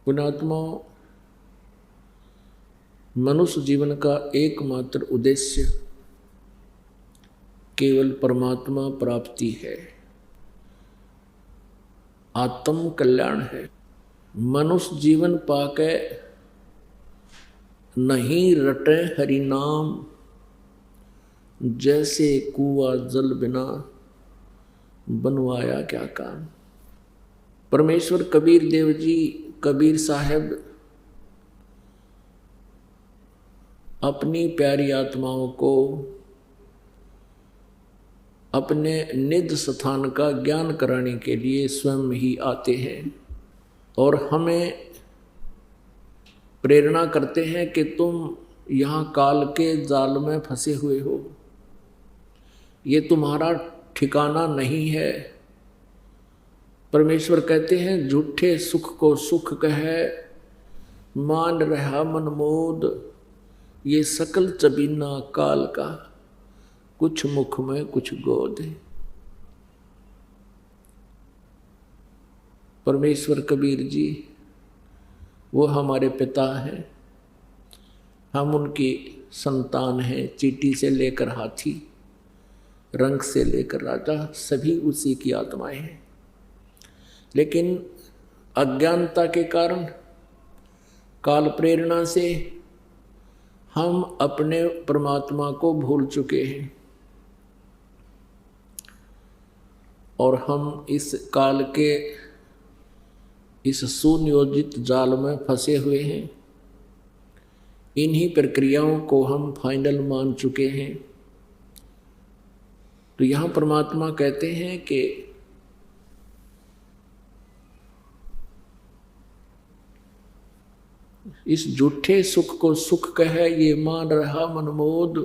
पुण्यात्मा, मनुष्य जीवन का एकमात्र उद्देश्य केवल परमात्मा प्राप्ति है, आत्म कल्याण है। मनुष्य जीवन पाके नहीं रटे हरि नाम, जैसे कुआं जल बिना बनवाया क्या काम। परमेश्वर कबीर देव जी, कबीर साहब अपनी प्यारी आत्माओं को अपने निज स्थान का ज्ञान कराने के लिए स्वयं ही आते हैं और हमें प्रेरणा करते हैं कि तुम यहाँ काल के जाल में फंसे हुए हो, ये तुम्हारा ठिकाना नहीं है। परमेश्वर कहते हैं, झूठे सुख को सुख कहे मान रहा मन मोद, ये सकल चबीना काल का, कुछ मुख में कुछ गोद है। परमेश्वर कबीर जी वो हमारे पिता हैं, हम उनकी संतान हैं। चींटी से लेकर हाथी, रंग से लेकर राजा, सभी उसी की आत्माएं हैं। लेकिन अज्ञानता के कारण, काल प्रेरणा से हम अपने परमात्मा को भूल चुके हैं और हम इस काल के इस सुनियोजित जाल में फंसे हुए हैं। इन्हीं प्रक्रियाओं को हम फाइनल मान चुके हैं। तो यहाँ परमात्मा कहते हैं कि इस झूठे सुख को सुख कहे ये मान रहा मनमोद,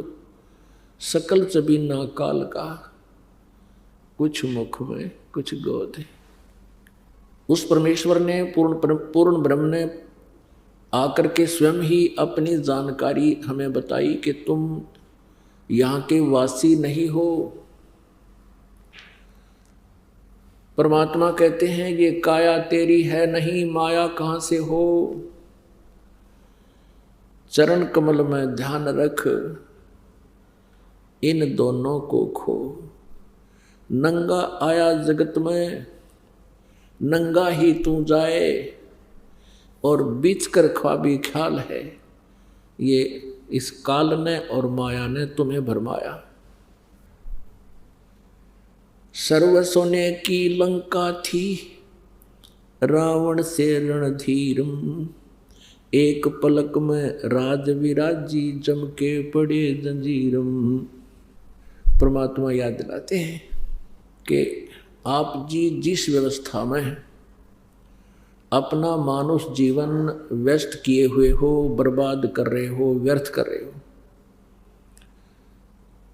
सकल चबीना काल का, कुछ मुख में कुछ गोद है। उस परमेश्वर ने पूर्ण ब्रह्म ने आकर के स्वयं ही अपनी जानकारी हमें बताई कि तुम यहाँ के वासी नहीं हो। परमात्मा कहते हैं, ये काया तेरी है नहीं, माया कहाँ से हो। चरण कमल में ध्यान रख, इन दोनों को खो। नंगा आया जगत में, नंगा ही तू जाए, और बीच कर ख्वाबी ख्याल है, ये इस काल ने और माया ने तुम्हें भरमाया। सर्व सोने की लंका थी, रावण से रणधीरम, एक पलक में राज विराजी, जम के पड़े जंजीरम। परमात्मा याद दिलाते हैं कि आप जी जिस व्यवस्था में अपना मानुष जीवन व्यस्त किए हुए हो, बर्बाद कर रहे हो, व्यर्थ कर रहे हो,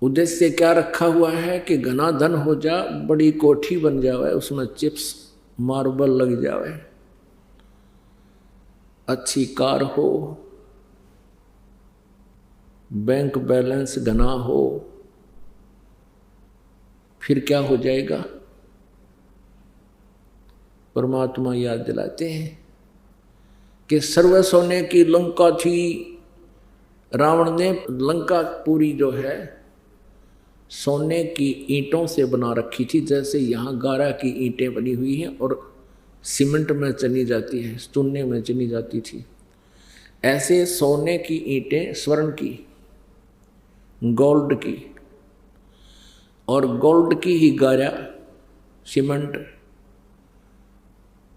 उद्देश्य क्या रखा हुआ है कि घना धन हो जा, बड़ी कोठी बन जावे, उसमें चिप्स मार्बल लग जावे, अच्छी कार हो, बैंक बैलेंस घना हो, फिर क्या हो जाएगा। परमात्मा याद दिलाते हैं कि सर्व सोने की लंका थी। रावण ने लंका पूरी जो है सोने की ईंटों से बना रखी थी, जैसे यहाँ गारा की ईंटें बनी हुई हैं और सीमेंट में चनी जाती है, चूने में चनी जाती थी। ऐसे सोने की ईंटें, स्वर्ण की, गोल्ड की, और गोल्ड की ही गारा सीमेंट,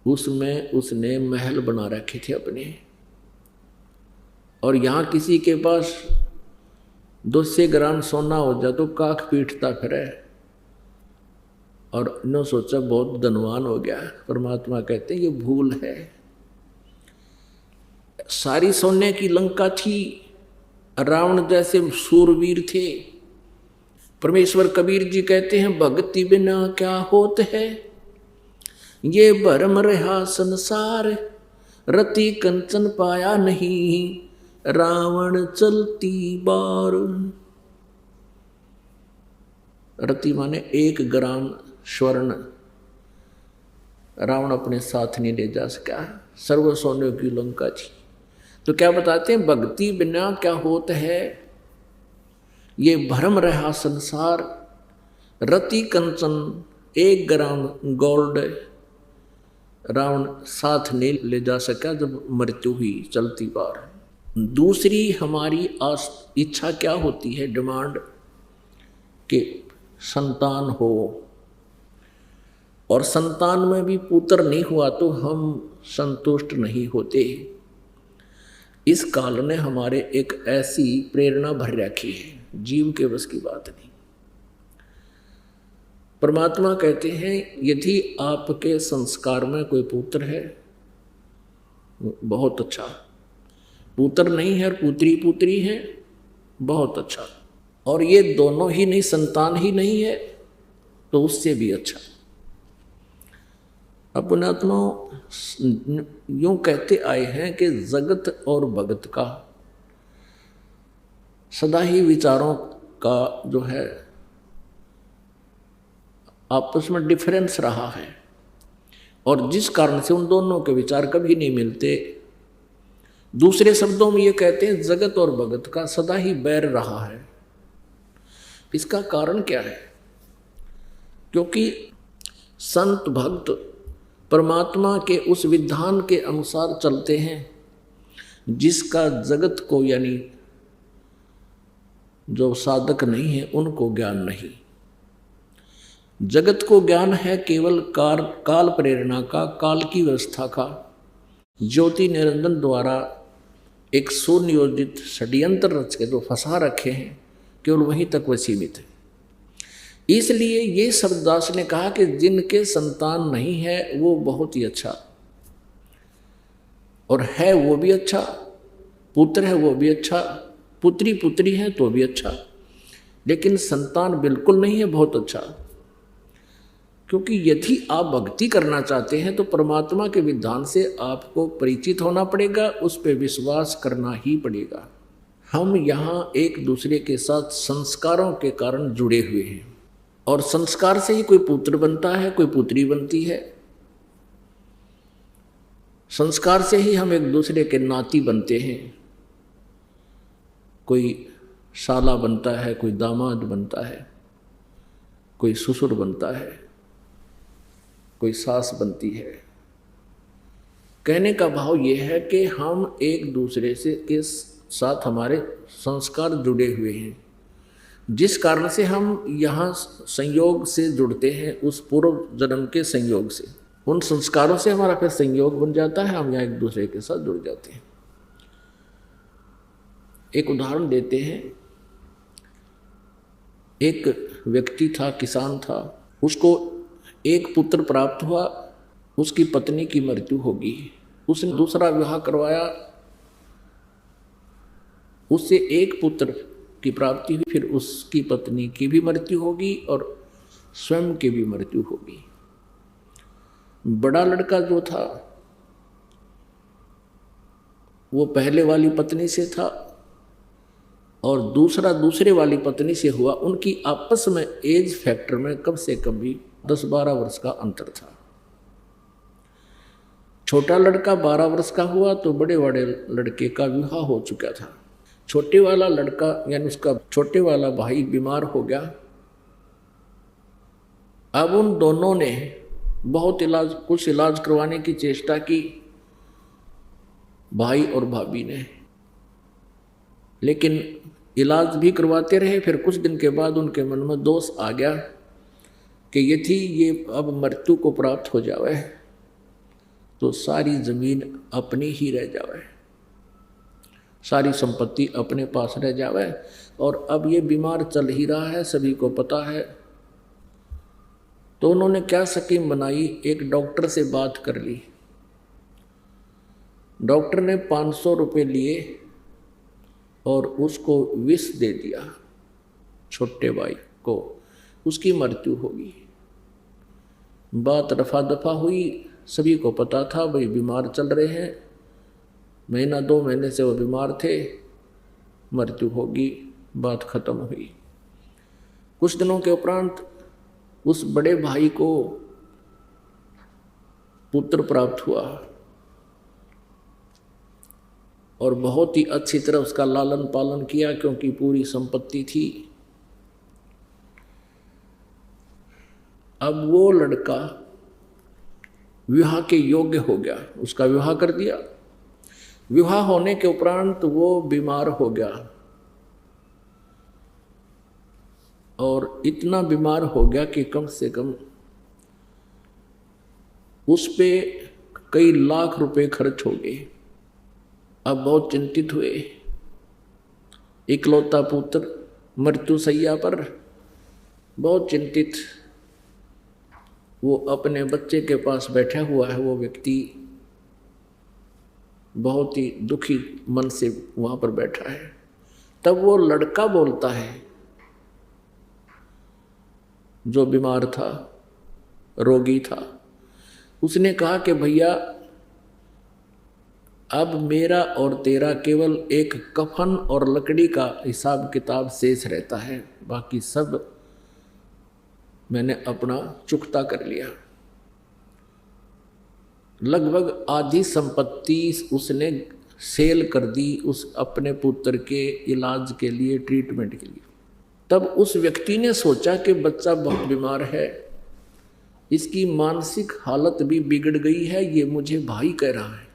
उसमें उसने महल बना रखे थे अपने। और यहाँ किसी के पास 200 ग्राम सोना हो जाए तो काख पीटता फिरे और इन्हों सोचा बहुत धनवान हो गया। परमात्मा कहते हैं ये भूल है। सारी सोने की लंका थी, रावण जैसे सूरवीर थे। परमेश्वर कबीर जी कहते हैं, भक्ति बिना क्या होत है, ये भरम रहा संसार, रति कंचन पाया नहीं, रावण चलती बार। रति माने 1 ग्राम स्वर्ण रावण अपने साथ नहीं ले जा सका। सर्व सोने की लंका थी। तो क्या बताते हैं, भक्ति बिना क्या होता है, ये भ्रम रहा संसार, रति कंचन 1 ग्राम गोल्ड रावण साथ नहीं ले जा सका जब मृत्यु हुई चलती बार। दूसरी हमारी इच्छा क्या होती है, डिमांड, कि संतान हो, और संतान में भी पुत्र नहीं हुआ तो हम संतुष्ट नहीं होते। इस काल ने हमारे एक ऐसी प्रेरणा भर रखी है, जीव के बस की बात नहीं। परमात्मा कहते हैं यदि आपके संस्कार में कोई पुत्र है, बहुत अच्छा, पुत्र नहीं है और पुत्री है, बहुत अच्छा, और ये दोनों ही नहीं, संतान ही नहीं है तो उससे भी अच्छा। अब पुण्यात्मा यूं कहते आए हैं कि जगत और भगत का सदा ही विचारों का जो है आपस में डिफरेंस रहा है, और जिस कारण से उन दोनों के विचार कभी नहीं मिलते। दूसरे शब्दों में ये कहते हैं जगत और भगत का सदा ही बैर रहा है। इसका कारण क्या है? क्योंकि संत भक्त परमात्मा के उस विधान के अनुसार चलते हैं जिसका जगत को, यानी जो साधक नहीं है उनको ज्ञान नहीं। जगत को ज्ञान है केवल काल प्रेरणा का, काल की व्यवस्था का, ज्योति निरंजन द्वारा एक सुनियोजित षड्यंत्र रच के जो फंसा रखे हैं, केवल वहीं तक वह सीमित है। इसलिए ये शब्ददास ने कहा कि जिनके संतान नहीं है वो बहुत ही अच्छा, और है वो भी अच्छा, पुत्र है वो भी अच्छा, पुत्री है तो भी अच्छा, लेकिन संतान बिल्कुल नहीं है बहुत अच्छा। क्योंकि यदि आप भक्ति करना चाहते हैं तो परमात्मा के विधान से आपको परिचित होना पड़ेगा, उस पर विश्वास करना ही पड़ेगा। हम यहाँ एक दूसरे के साथ संस्कारों के कारण जुड़े हुए हैं, और संस्कार से ही कोई पुत्र बनता है, कोई पुत्री बनती है। संस्कार से ही हम एक दूसरे के नाती बनते हैं, कोई साला बनता है, कोई दामाद बनता है, कोई ससुर बनता है, कोई सास बनती है। कहने का भाव यह है कि हम एक दूसरे से के साथ हमारे संस्कार जुड़े हुए हैं, जिस कारण से हम यहाँ संयोग से जुड़ते हैं, उस पूर्व जन्म के संयोग से, उन संस्कारों से हमारा फिर संयोग बन जाता है, हम यहाँ एक दूसरे के साथ जुड़ जाते हैं। एक उदाहरण देते हैं। एक व्यक्ति था, किसान था, उसको एक पुत्र प्राप्त हुआ, उसकी पत्नी की मृत्यु होगी, उसने दूसरा विवाह करवाया, उससे एक पुत्र की प्राप्ति हुई, फिर उसकी पत्नी की भी मृत्यु होगी और स्वयं की भी मृत्यु होगी। बड़ा लड़का जो था वो पहले वाली पत्नी से था, और दूसरा दूसरे वाली पत्नी से हुआ। उनकी आपस में एज फैक्टर में कम से कम भी 10-12 वर्ष का अंतर था। छोटा लड़का 12 वर्ष का हुआ तो बड़े बड़े लड़के का विवाह हो चुका था। छोटे वाला लड़का यानी उसका छोटे वाला भाई बीमार हो गया। अब उन दोनों ने बहुत कुछ इलाज करवाने की चेष्टा की, भाई और भाभी ने, लेकिन इलाज भी करवाते रहे। फिर कुछ दिन के बाद उनके मन में दोष आ गया कि यदि ये अब मृत्यु को प्राप्त हो जावे तो सारी जमीन अपनी ही रह जावे, सारी संपत्ति अपने पास रह जावे, और अब ये बीमार चल ही रहा है, सभी को पता है। तो उन्होंने क्या स्कीम बनाई, एक डॉक्टर से बात कर ली। डॉक्टर ने 500 रुपये लिए और उसको विष दे दिया छोटे भाई को, उसकी मृत्यु होगी। बात रफा दफा हुई, सभी को पता था भाई बीमार चल रहे हैं, 1-2 महीने से वो बीमार थे, मृत्यु होगी, बात खत्म हुई। कुछ दिनों के उपरांत उस बड़े भाई को पुत्र प्राप्त हुआ, और बहुत ही अच्छी तरह उसका लालन पालन किया, क्योंकि पूरी संपत्ति थी। अब वो लड़का विवाह के योग्य हो गया, उसका विवाह कर दिया। विवाह होने के उपरांत वो बीमार हो गया, और इतना बीमार हो गया कि कम से कम उस पे कई लाख रुपए खर्च हो गए। अब बहुत चिंतित हुए। इकलौता पुत्र मृत्यु शैया पर, बहुत चिंतित। वो अपने बच्चे के पास बैठा हुआ है, वो व्यक्ति बहुत ही दुखी मन से वहाँ पर बैठा है। तब वो लड़का बोलता है, जो बीमार था, रोगी था। उसने कहा कि भैया, अब मेरा और तेरा केवल एक कफन और लकड़ी का हिसाब किताब शेष रहता है, बाकी सब मैंने अपना चुकता कर लिया। लगभग आधी संपत्ति उसने सेल कर दी उस अपने पुत्र के इलाज के लिए, ट्रीटमेंट के लिए। तब उस व्यक्ति ने सोचा कि बच्चा बहुत बीमार है, इसकी मानसिक हालत भी बिगड़ गई है, ये मुझे भाई कह रहा है।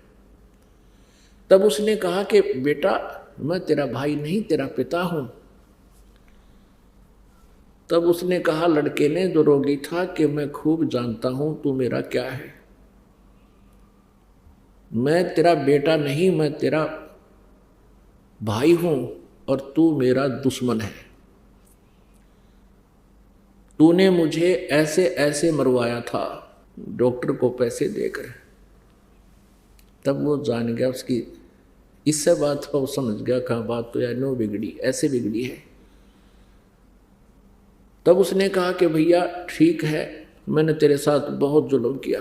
तब उसने कहा कि बेटा, मैं तेरा भाई नहीं, तेरा पिता हूं। तब उसने कहा, लड़के ने, जो रोगी था, कि मैं खूब जानता हूं तू मेरा क्या है। मैं तेरा बेटा नहीं, मैं तेरा भाई हूं, और तू मेरा दुश्मन है। तूने मुझे ऐसे ऐसे मरवाया था डॉक्टर को पैसे देकर। तब वो जान गया, उसकी इससे बात पर वो समझ गया, कहाँ बात तो यार नो बिगड़ी, ऐसे बिगड़ी है। तब उसने कहा कि भैया ठीक है, मैंने तेरे साथ बहुत जुल्म किया,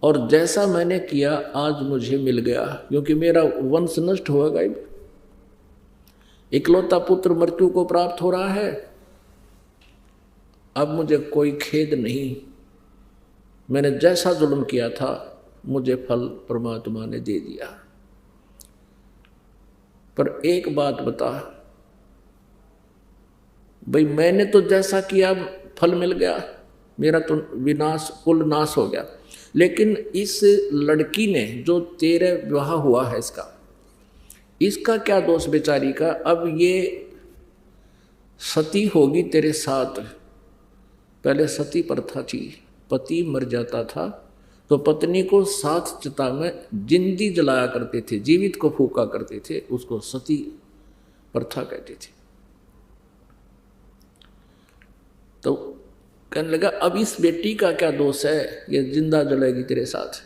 और जैसा मैंने किया आज मुझे मिल गया, क्योंकि मेरा वंश नष्ट होगा। इकलौता पुत्र मृत्यु को प्राप्त हो रहा है, अब मुझे कोई खेद नहीं। मैंने जैसा जुल्म किया था, मुझे फल परमात्मा ने दे दिया। पर एक बात बता भाई, मैंने तो जैसा किया फल मिल गया, मेरा तो विनाश, कुल नाश हो गया। लेकिन इस लड़की ने, जो तेरे विवाह हुआ है, इसका क्या दोष बेचारी का? अब ये सती होगी तेरे साथ। पहले सती प्रथा थी, पति मर जाता था तो पत्नी को साथ चिता में जिंदी जलाया करते थे, जीवित को फूका करते थे, उसको सती प्रथा कहते थे। तो कहने लगा, अब इस बेटी का क्या दोष है, ये जिंदा जलेगी तेरे साथ।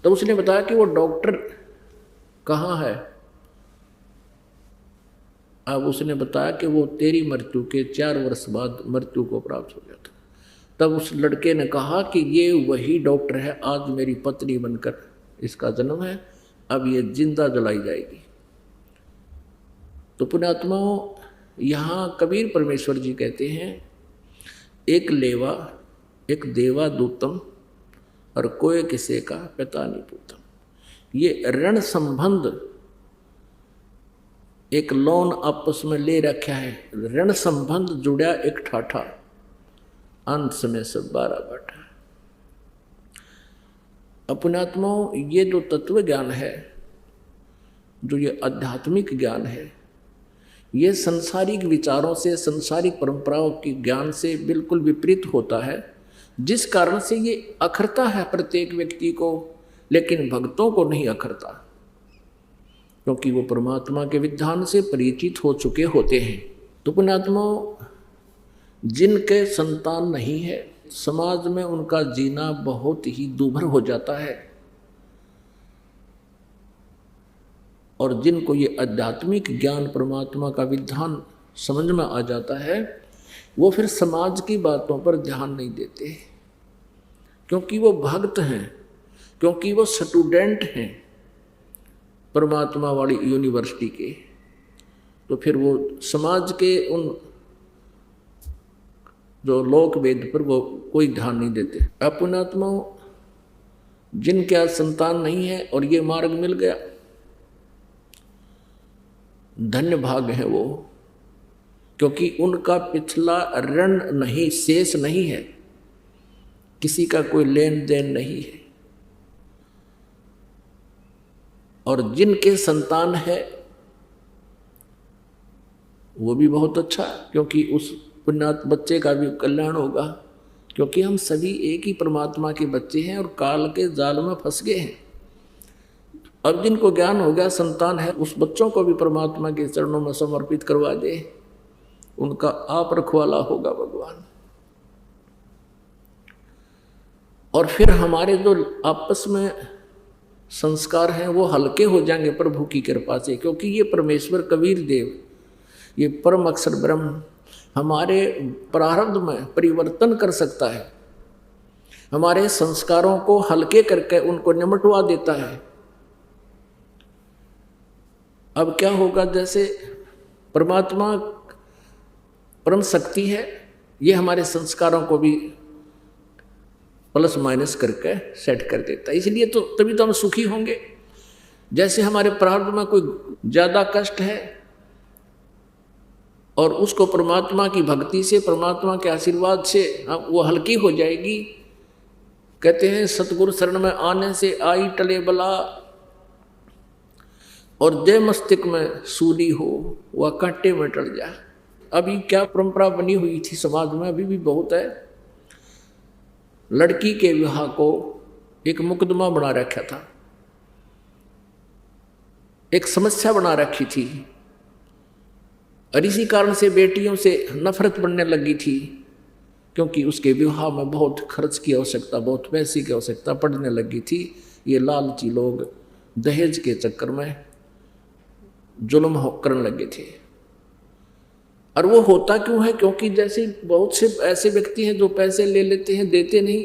तो उसने बताया कि वो डॉक्टर कहाँ है। अब उसने बताया कि वो तेरी मृत्यु के 4 वर्ष बाद मृत्यु को प्राप्त हो गया था। तब उस लड़के ने कहा कि ये वही डॉक्टर है, आज मेरी पत्नी बनकर इसका जन्म है, अब ये जिंदा जलाई जाएगी। तो पुण्यात्माओं, यहाँ कबीर परमेश्वर जी कहते हैं, एक लेवा एक देवा दूतम, और कोई किसी का पिता नहीं पूतम। ये ऋण संबंध एक लोन आपस में ले रखा है, ऋण संबंध जुड़ा एक ठाठा, अंत में सब 12 बाटा। अपनात्माओं, ये जो तत्व ज्ञान है, जो ये आध्यात्मिक ज्ञान है, ये संसारिक विचारों से, संसारिक परंपराओं के ज्ञान से बिल्कुल विपरीत होता है, जिस कारण से ये अखरता है प्रत्येक व्यक्ति को, लेकिन भक्तों को नहीं अखरता, क्योंकि वो परमात्मा के विधान से परिचित हो चुके होते हैं। तो पुण्यात्माओं, जिनके संतान नहीं है, समाज में उनका जीना बहुत ही दूभर हो जाता है, और जिनको ये आध्यात्मिक ज्ञान, परमात्मा का विधान समझ में आ जाता है, वो फिर समाज की बातों पर ध्यान नहीं देते, क्योंकि वो भक्त हैं, क्योंकि वो स्टूडेंट हैं परमात्मा वाली यूनिवर्सिटी के। तो फिर वो समाज के उन जो लोक वेद पर वो कोई ध्यान नहीं देते। अपनात्माओं, जिनके आज संतान नहीं है और ये मार्ग मिल गया, धन्य भाग है वो, क्योंकि उनका पिछला ऋण नहीं, शेष नहीं है, किसी का कोई लेन देन नहीं है। और जिनके संतान है वो भी बहुत अच्छा, क्योंकि उस पुण्यात बच्चे का भी कल्याण होगा, क्योंकि हम सभी एक ही परमात्मा के बच्चे हैं और काल के जाल में फंस गए हैं। अब जिनको ज्ञान हो गया, संतान है, उस बच्चों को भी परमात्मा के चरणों में समर्पित करवा दे, उनका आप रखवाला होगा भगवान। और फिर हमारे जो आपस में संस्कार हैं वो हल्के हो जाएंगे प्रभु की कृपा से, क्योंकि ये परमेश्वर कबीर देव, ये परम अक्षर ब्रह्म हमारे प्रारब्ध में परिवर्तन कर सकता है, हमारे संस्कारों को हल्के करके उनको निमटवा देता है। अब क्या होगा, जैसे परमात्मा परम शक्ति है, ये हमारे संस्कारों को भी प्लस माइनस करके सेट कर देता है, इसलिए तो तभी तो हम सुखी होंगे। जैसे हमारे प्रारब्ध में कोई ज़्यादा कष्ट है और उसको परमात्मा की भक्ति से, परमात्मा के आशीर्वाद से वो हल्की हो जाएगी। कहते हैं सतगुरु शरण में आने से आई टले बला, और दे मस्तिष्क में सूली हो वह कांटे में टल जा। अभी क्या परंपरा बनी हुई थी समाज में, अभी भी बहुत है, लड़की के विवाह को एक मुकदमा बना रखा था, एक समस्या बना रखी थी, और इसी कारण से बेटियों से नफरत बढ़ने लगी थी, क्योंकि उसके विवाह में बहुत खर्च की आवश्यकता, बहुत पैसे की आवश्यकता पड़ने लगी थी। ये लालची लोग दहेज के चक्कर में जुल्म करने लगे थे। और वो होता क्यों है, क्योंकि जैसे बहुत से ऐसे व्यक्ति हैं जो पैसे ले लेते हैं, देते नहीं,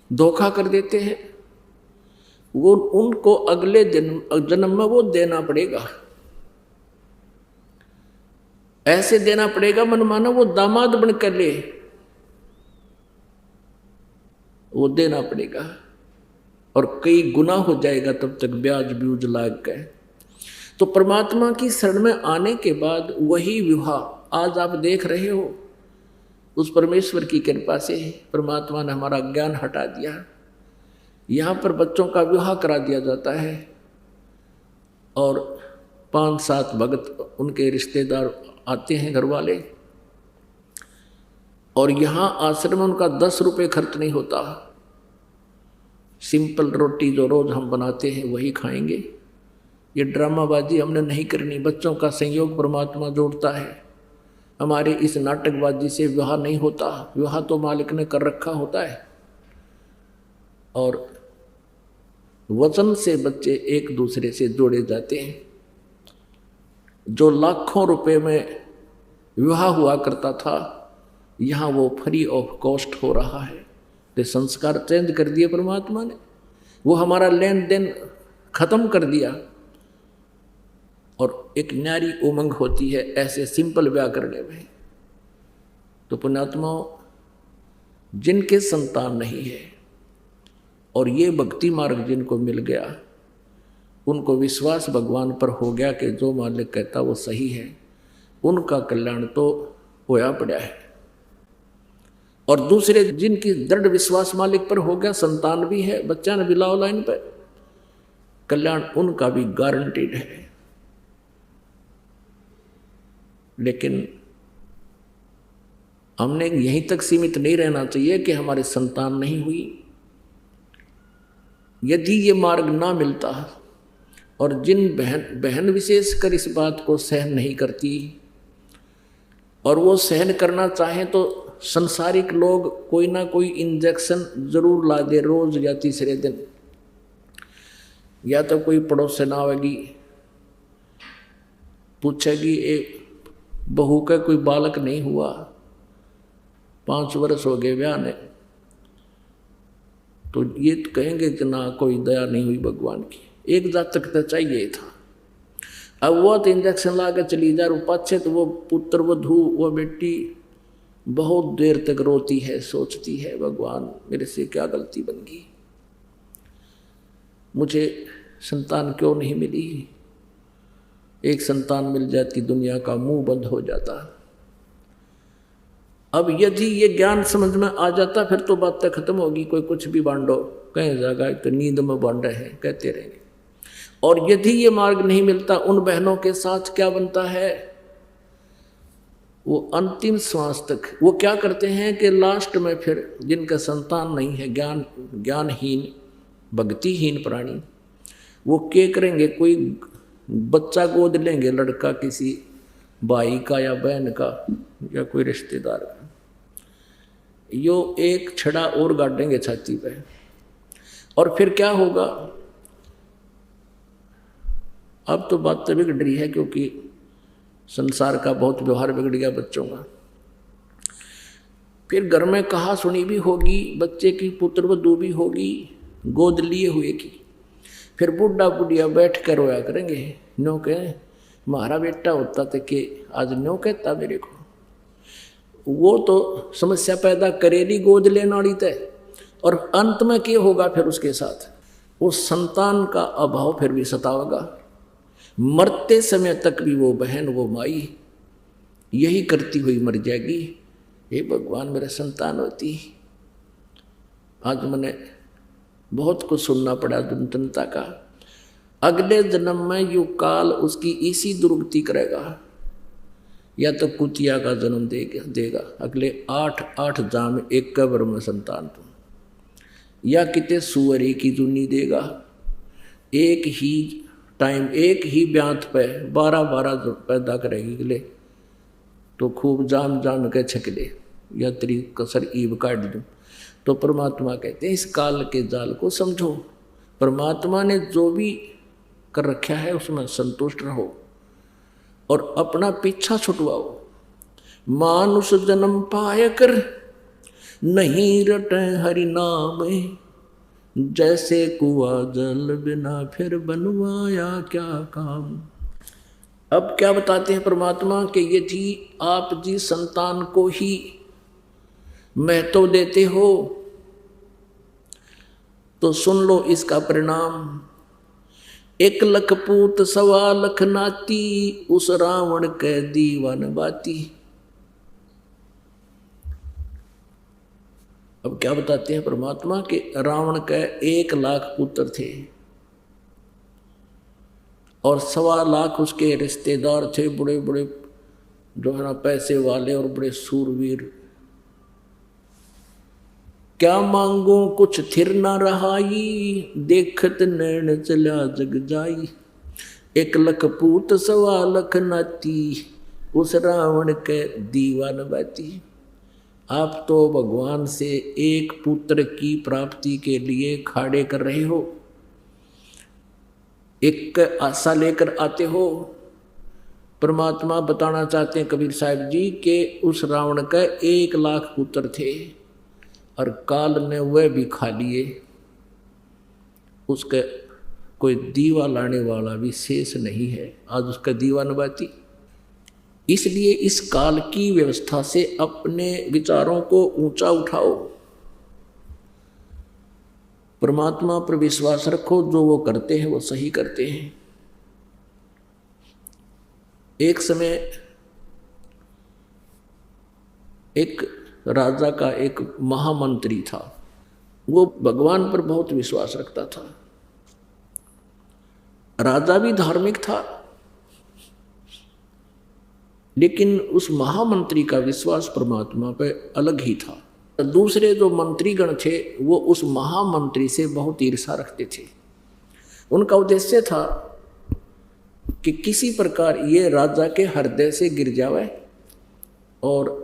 धोखा कर देते हैं, वो उनको अगले जन्म में वो देना पड़ेगा, ऐसे देना पड़ेगा मनमाना वो दामाद बन कर ले, वो देना पड़ेगा, और कई गुना हो जाएगा तब तक ब्याज ब्यूज लाग गए। तो परमात्मा की शरण में आने के बाद वही विवाह आज आप देख रहे हो, उस परमेश्वर की कृपा से परमात्मा ने हमारा ज्ञान हटा दिया। यहाँ पर बच्चों का विवाह करा दिया जाता है और 5-7 भगत उनके रिश्तेदार आते हैं, घर वाले, और यहाँ आश्रम में उनका 10 रुपये खर्च नहीं होता। सिंपल रोटी जो रोज हम बनाते हैं वही खाएंगे। ये ड्रामाबाजी हमने नहीं करनी, बच्चों का संयोग परमात्मा जोड़ता है। हमारे इस नाटकबाजी से विवाह नहीं होता, विवाह तो मालिक ने कर रखा होता है। और वचन से बच्चे एक दूसरे से जोड़े जाते हैं। जो लाखों रुपए में विवाह हुआ करता था, यहाँ वो फ्री ऑफ कॉस्ट हो रहा है। तो संस्कार चेंज कर दिए परमात्मा ने, वो हमारा लेन देन खत्म कर दिया, और एक न्यारी उमंग होती है ऐसे सिंपल ब्याह करने में। तो पुण्यात्माओं, जिनके संतान नहीं है और ये भक्ति मार्ग जिनको मिल गया, उनको विश्वास भगवान पर हो गया कि जो मालिक कहता वो सही है, उनका कल्याण तो होया पड़ा है। और दूसरे जिनकी दृढ़ विश्वास मालिक पर हो गया, संतान भी है, बच्चा ने भी लाओ लाइन पर, कल्याण उनका भी गारंटीड है। लेकिन हमने यहीं तक सीमित नहीं रहना चाहिए कि हमारे संतान नहीं हुई। यदि ये मार्ग ना मिलता, और जिन बहन विशेषकर इस बात को सहन नहीं करती, और वो सहन करना चाहें तो संसारिक लोग कोई ना कोई इंजेक्शन जरूर ला दे रोज या तीसरे दिन, या तो कोई पड़ोसन आवेगी पूछेगी एक बहू का कोई बालक नहीं हुआ, 5 वर्ष हो गए ब्याह ने, तो ये तो कहेंगे कि ना कोई दया नहीं हुई भगवान की, एक जातक तो चाहिए था। अब वो तो इंजेक्शन ला के चली जा, पाछे तो वो पुत्र वधू वो बेटी बहुत देर तक रोती है, सोचती है भगवान मेरे से क्या गलती बन गई। मुझे संतान क्यों नहीं मिली, एक संतान मिल जाती दुनिया का मुंह बंद हो जाता। अब यदि ये ज्ञान समझ में आ जाता फिर तो बातें खत्म होगी, कोई कुछ भी बांटो, कहीं जगह तो नींद में बांट रहे हैं कहते रहेंगे। और यदि ये मार्ग नहीं मिलता, उन बहनों के साथ क्या बनता है, वो अंतिम श्वास तक वो क्या करते हैं कि लास्ट में फिर जिनका संतान नहीं है, ज्ञानहीन भक्तिहीन प्राणी, वो क्या करेंगे, कोई बच्चा गोद लेंगे, लड़का किसी भाई का या बहन का या कोई रिश्तेदार का, यो एक छड़ा और गाड़ेंगे छाती पे। और फिर क्या होगा, अब तो बात तो बिगड़ रही है क्योंकि संसार का बहुत व्यवहार बिगड़ गया बच्चों का। फिर घर में कहा सुनी भी होगी, बच्चे की पुत्रवधू भी होगी, गोद लिए हुए की। फिर बुढ़ा बुढ़िया बैठ कर रोया करेंगे, नो कह हमारा बेटा होता तो कि आज नो कहता मेरे को। वो तो समस्या पैदा करेली गोद लेने वाली तय। और अंत में क्या होगा फिर उसके साथ, उस संतान का अभाव फिर भी सतावेगा। मरते समय तक भी वो बहन वो माई यही करती हुई मर जाएगी, हे भगवान मेरा संतान होती। आज मैंने बहुत कुछ सुनना पड़ा जनता का, अगले जन्म में यू काल उसकी इसी दुर्गति करेगा, या तो कुतिया का जन्म देगा अगले 8 जाम एक कब्र में संतान तुम, या किते सुअरी की जुनी देगा। एक ही टाइम एक ही ब्यांत पे 12 पैदा करेगी अगले, तो खूब जाम के छकले या तेरी कसर ईब काट दूँ। तो परमात्मा कहते हैं इस काल के जाल को समझो, परमात्मा ने जो भी कर रखा है उसमें संतुष्ट रहो और अपना पीछा छुटवाओ। मानुष जन्म पाय कर नहीं रटे हरि नाम, जैसे कुआ जल बिना फिर बनवाया क्या काम। अब क्या बताते हैं परमात्मा कि यदि आप जी संतान को ही महत्व देते हो तो सुन लो इसका परिणाम। 1 लाख पूत 1.25 लाख नाती, उस रावण के दीवान बाती। अब क्या बताते हैं परमात्मा के रावण के 1 लाख पुत्र थे और 1.25 लाख उसके रिश्तेदार थे, बड़े बड़े जो है ना पैसे वाले और बड़े सूरवीर। क्या मांगो कुछ थिर ना रहाई, देखत नैन चला जग जाई। 1 लाख पूत 1.25 लाख नाती, उस रावण के दीवान बाती। आप तो भगवान से एक पुत्र की प्राप्ति के लिए खाड़े कर रहे हो, एक आशा लेकर आते हो। परमात्मा बताना चाहते हैं कबीर साहब जी के उस रावण का 1 लाख पुत्र थे और काल ने वह भी खा लिए, उसका कोई दीवा लाने वाला भी शेष नहीं है। आज उसका दीवा नबाती। इसलिए इस काल की व्यवस्था से अपने विचारों को ऊंचा उठाओ, परमात्मा पर विश्वास रखो, जो वो करते हैं वो सही करते हैं। एक समय एक राजा का एक महामंत्री था, वो भगवान पर बहुत विश्वास रखता था। राजा भी धार्मिक था, लेकिन उस महामंत्री का विश्वास परमात्मा पर अलग ही था। दूसरे जो मंत्रीगण थे वो उस महामंत्री से बहुत ईर्ष्या रखते थे। उनका उद्देश्य था कि किसी प्रकार ये राजा के हृदय से गिर जावे और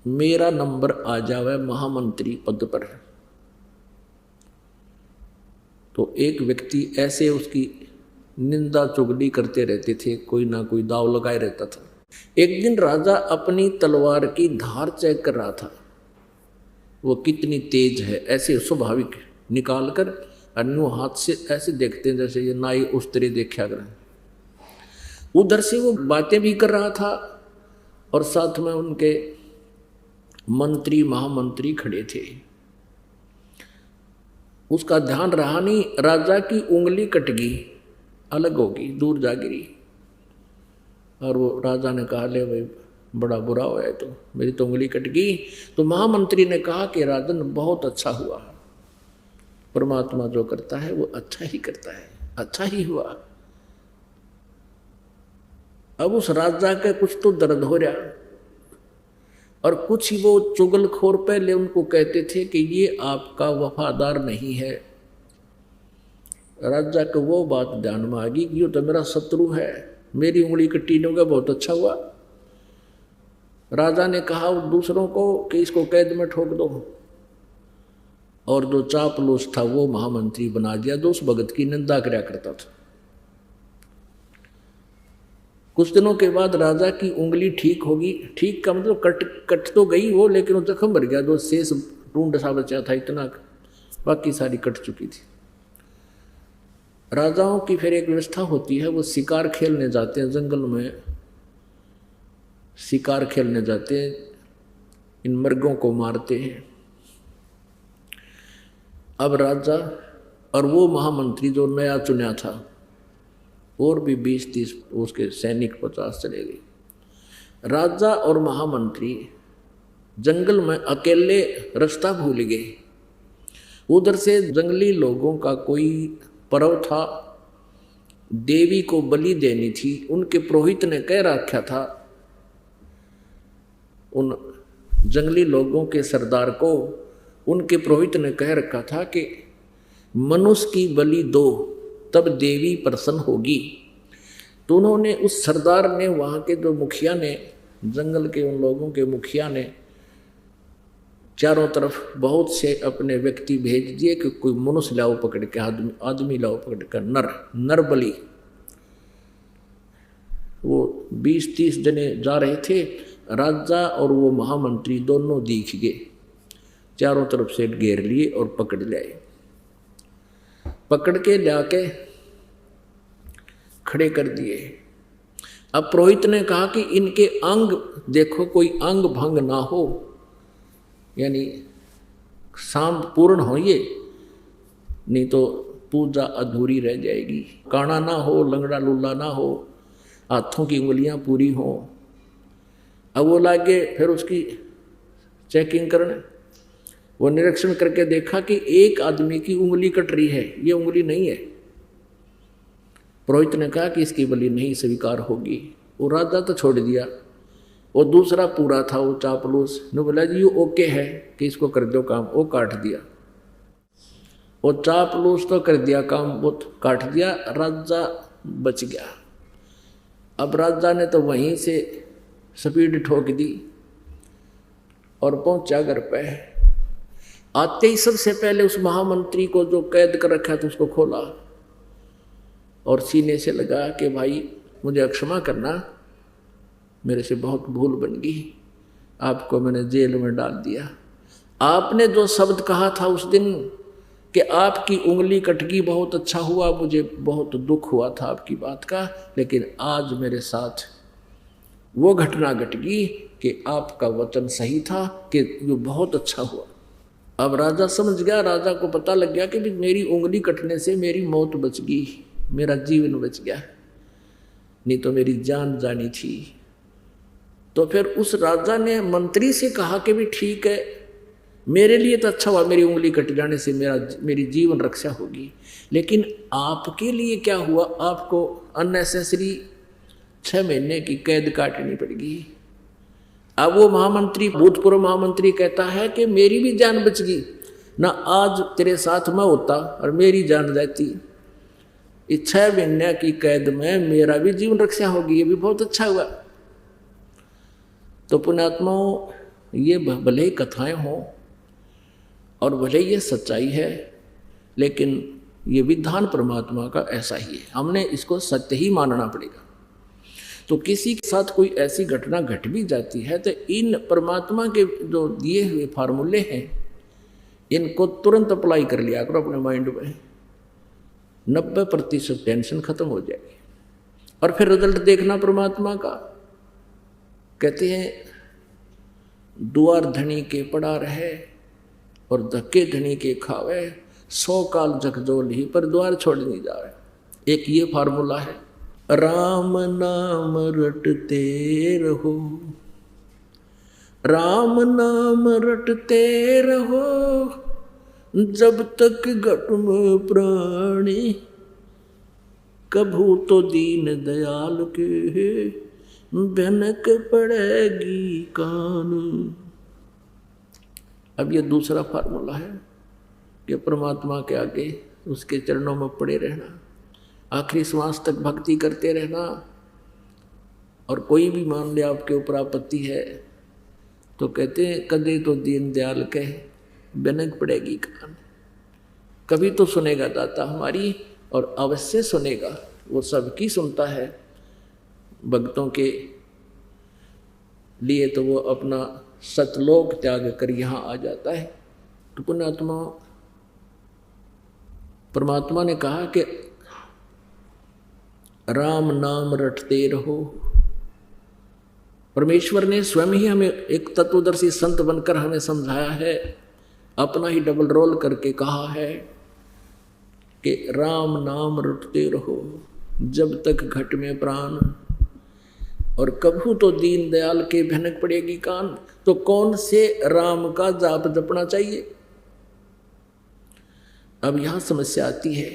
मेरा नंबर आ जावे महामंत्री पद पर। तो एक व्यक्ति ऐसे उसकी निंदा चुगली करते रहते थे, कोई ना कोई दाव लगाए रहता था। एक दिन राजा अपनी तलवार की धार चेक कर रहा था, वो कितनी तेज है, ऐसे स्वाभाविक निकाल कर अन्य हाथ से ऐसे देखते हैं जैसे ये नाई उस तरह देखा करें। उधर से वो बातें भी कर रहा था और साथ में उनके मंत्री महामंत्री खड़े थे। उसका ध्यान रहा नहीं, राजा की उंगली कट गई, अलग होगी, दूर जा गिरी। और वो राजा ने कहा, ले भाई बड़ा बुरा हुआ है, तो मेरी तो उंगली कट गई। तो महामंत्री ने कहा कि राजन बहुत अच्छा हुआ, परमात्मा जो करता है वो अच्छा ही करता है, अच्छा ही हुआ। अब उस राजा का कुछ तो दर्द हो रहा, और कुछ ही वो चुगलखोर पहले उनको कहते थे कि ये आपका वफादार नहीं है। राजा को वो बात ध्यान में आ गई कि ये तो मेरा शत्रु है, मेरी उंगली कट्टी नहीं होगा, बहुत अच्छा हुआ। राजा ने कहा दूसरों को कि इसको कैद में ठोक दो, और जो चापलूस था वो महामंत्री बना दिया, जो उस भगत की निंदा करया करता था। कुछ दिनों के बाद राजा की उंगली ठीक होगी, ठीक का मतलब कट तो गई वो, लेकिन वो जख्म भर गया, जो शेष टूंड सा बचा था इतना, बाकी सारी कट चुकी थी। राजाओं की फिर एक व्यवस्था होती है, वो शिकार खेलने जाते हैं, जंगल में शिकार खेलने जाते हैं, इन मृगों को मारते हैं। अब राजा और वो महामंत्री जो नया चुना था, और भी 20-30 उसके सैनिक 50 चले गए। राजा और महामंत्री जंगल में अकेले रास्ता भूल गए। उधर से जंगली लोगों का कोई पर्व था, देवी को बलि देनी थी, उनके पुरोहित ने कह रखा था उन जंगली लोगों के सरदार को, उनके पुरोहित ने कह रखा था कि मनुष्य की बलि दो तब देवी प्रसन्न होगी। तो उन्होंने, उस सरदार ने, वहाँ के जो मुखिया ने, जंगल के उन लोगों के मुखिया ने चारों तरफ बहुत से अपने व्यक्ति भेज दिए कि कोई मनुष्य लाओ पकड़ के, आदमी लाओ पकड़ कर, नर बलि। वो 20-30 जने जा रहे थे, राजा और वो महामंत्री दोनों दिख गए, चारों तरफ से घेर लिए और पकड़ लाए। पकड़ के लाके खड़े कर दिए। अब पुरोहित ने कहा कि इनके अंग देखो, कोई अंग भंग ना हो, यानी शाम पूर्ण हो ये, नहीं तो पूजा अधूरी रह जाएगी। काना ना हो, लंगड़ा लुल्ला ना हो, हाथों की उंगलियां पूरी हो। अब वो लागे फिर उसकी चेकिंग करने, वो निरीक्षण करके देखा कि एक आदमी की उंगली कट रही है, ये उंगली नहीं है। पुरोहित ने कहा कि इसकी बलि नहीं स्वीकार होगी। वो राजा तो छोड़ दिया, वो दूसरा पूरा था, वो चापलूस ने बोला जी ये ओके है कि इसको कर दो काम, वो काट दिया। वो चापलूस तो कर दिया काम, वो काट दिया, राजा बच गया। अब राजा ने तो वहीं से स्पीड ठोक दी और पहुंचा घर पे। आते ही सबसे पहले उस महामंत्री को जो कैद कर रखा था उसको खोला और सीने से लगा कि भाई मुझे क्षमा करना, मेरे से बहुत भूल बन गई, आपको मैंने जेल में डाल दिया। आपने जो शब्द कहा था उस दिन कि आपकी उंगली कट गई, बहुत अच्छा हुआ, मुझे बहुत दुख हुआ था आपकी बात का, लेकिन आज मेरे साथ वो घटना घट गई कि आपका वचन सही था कि ये बहुत अच्छा हुआ। अब राजा समझ गया, राजा को पता लग गया कि मेरी उंगली कटने से मेरी मौत बच गई, मेरा जीवन बच गया, नहीं तो मेरी जान जानी थी। तो फिर उस राजा ने मंत्री से कहा कि भी ठीक है, मेरे लिए तो अच्छा हुआ, मेरी उंगली कट जाने से मेरी जीवन रक्षा होगी, लेकिन आपके लिए क्या हुआ, आपको अननेसेसरी 6 महीने की कैद काटनी पड़ेगी। अब वो महामंत्री, भूतपूर्व महामंत्री कहता है कि मेरी भी जान बच गई ना, आज तेरे साथ मैं होता और मेरी जान जाती, 6 महीने की कैद में मेरा भी जीवन रक्षा होगी, ये भी बहुत अच्छा हुआ। तो पुण्यात्माओं, ये भले ही कथाएं हों और भले ये सच्चाई है, लेकिन ये विधान परमात्मा का ऐसा ही है, हमने इसको सत्य ही मानना पड़ेगा। तो किसी के साथ कोई ऐसी घटना घट भी जाती है तो इन परमात्मा के जो दिए हुए फार्मूले हैं, इनको तुरंत अप्लाई कर लिया करो अपने माइंड में, 90% टेंशन खत्म हो जाएगी। और फिर रिजल्ट देखना परमात्मा का। कहते हैं दुआर धनी के पड़ा रहे और धक्के धनी के खावे, 100 काल झकझोल ही पर द्वार छोड़ नहीं जाए। एक ये फार्मूला है, राम नाम रटते रहो, राम नाम रटते रहो, जब तक घट में प्राणी, कभू तो दीन दयाल के भनक पड़ेगी कान। अब ये दूसरा फार्मूला है कि परमात्मा के आगे उसके चरणों में पड़े रहना, आखिरी श्वास तक भक्ति करते रहना। और कोई भी मान ले आपके ऊपर आपत्ति है तो कहते हैं कदे तो दीन दयाल कहे भनक पड़ेगी कान। कभी तो सुनेगा दाता हमारी, और अवश्य सुनेगा। वो सबकी सुनता है, भक्तों के लिए तो वो अपना सतलोक त्याग कर यहाँ आ जाता है। तो पुण्यात्मा, परमात्मा ने कहा कि राम नाम रटते रहो। परमेश्वर ने स्वयं ही हमें एक तत्वदर्शी संत बनकर हमें समझाया है, अपना ही डबल रोल करके कहा है कि राम नाम रटते रहो जब तक घट में प्राण, और कभू तो दीन दयाल के भनक पड़ेगी कान। तो कौन से राम का जाप जपना चाहिए? अब यहां समस्या आती है।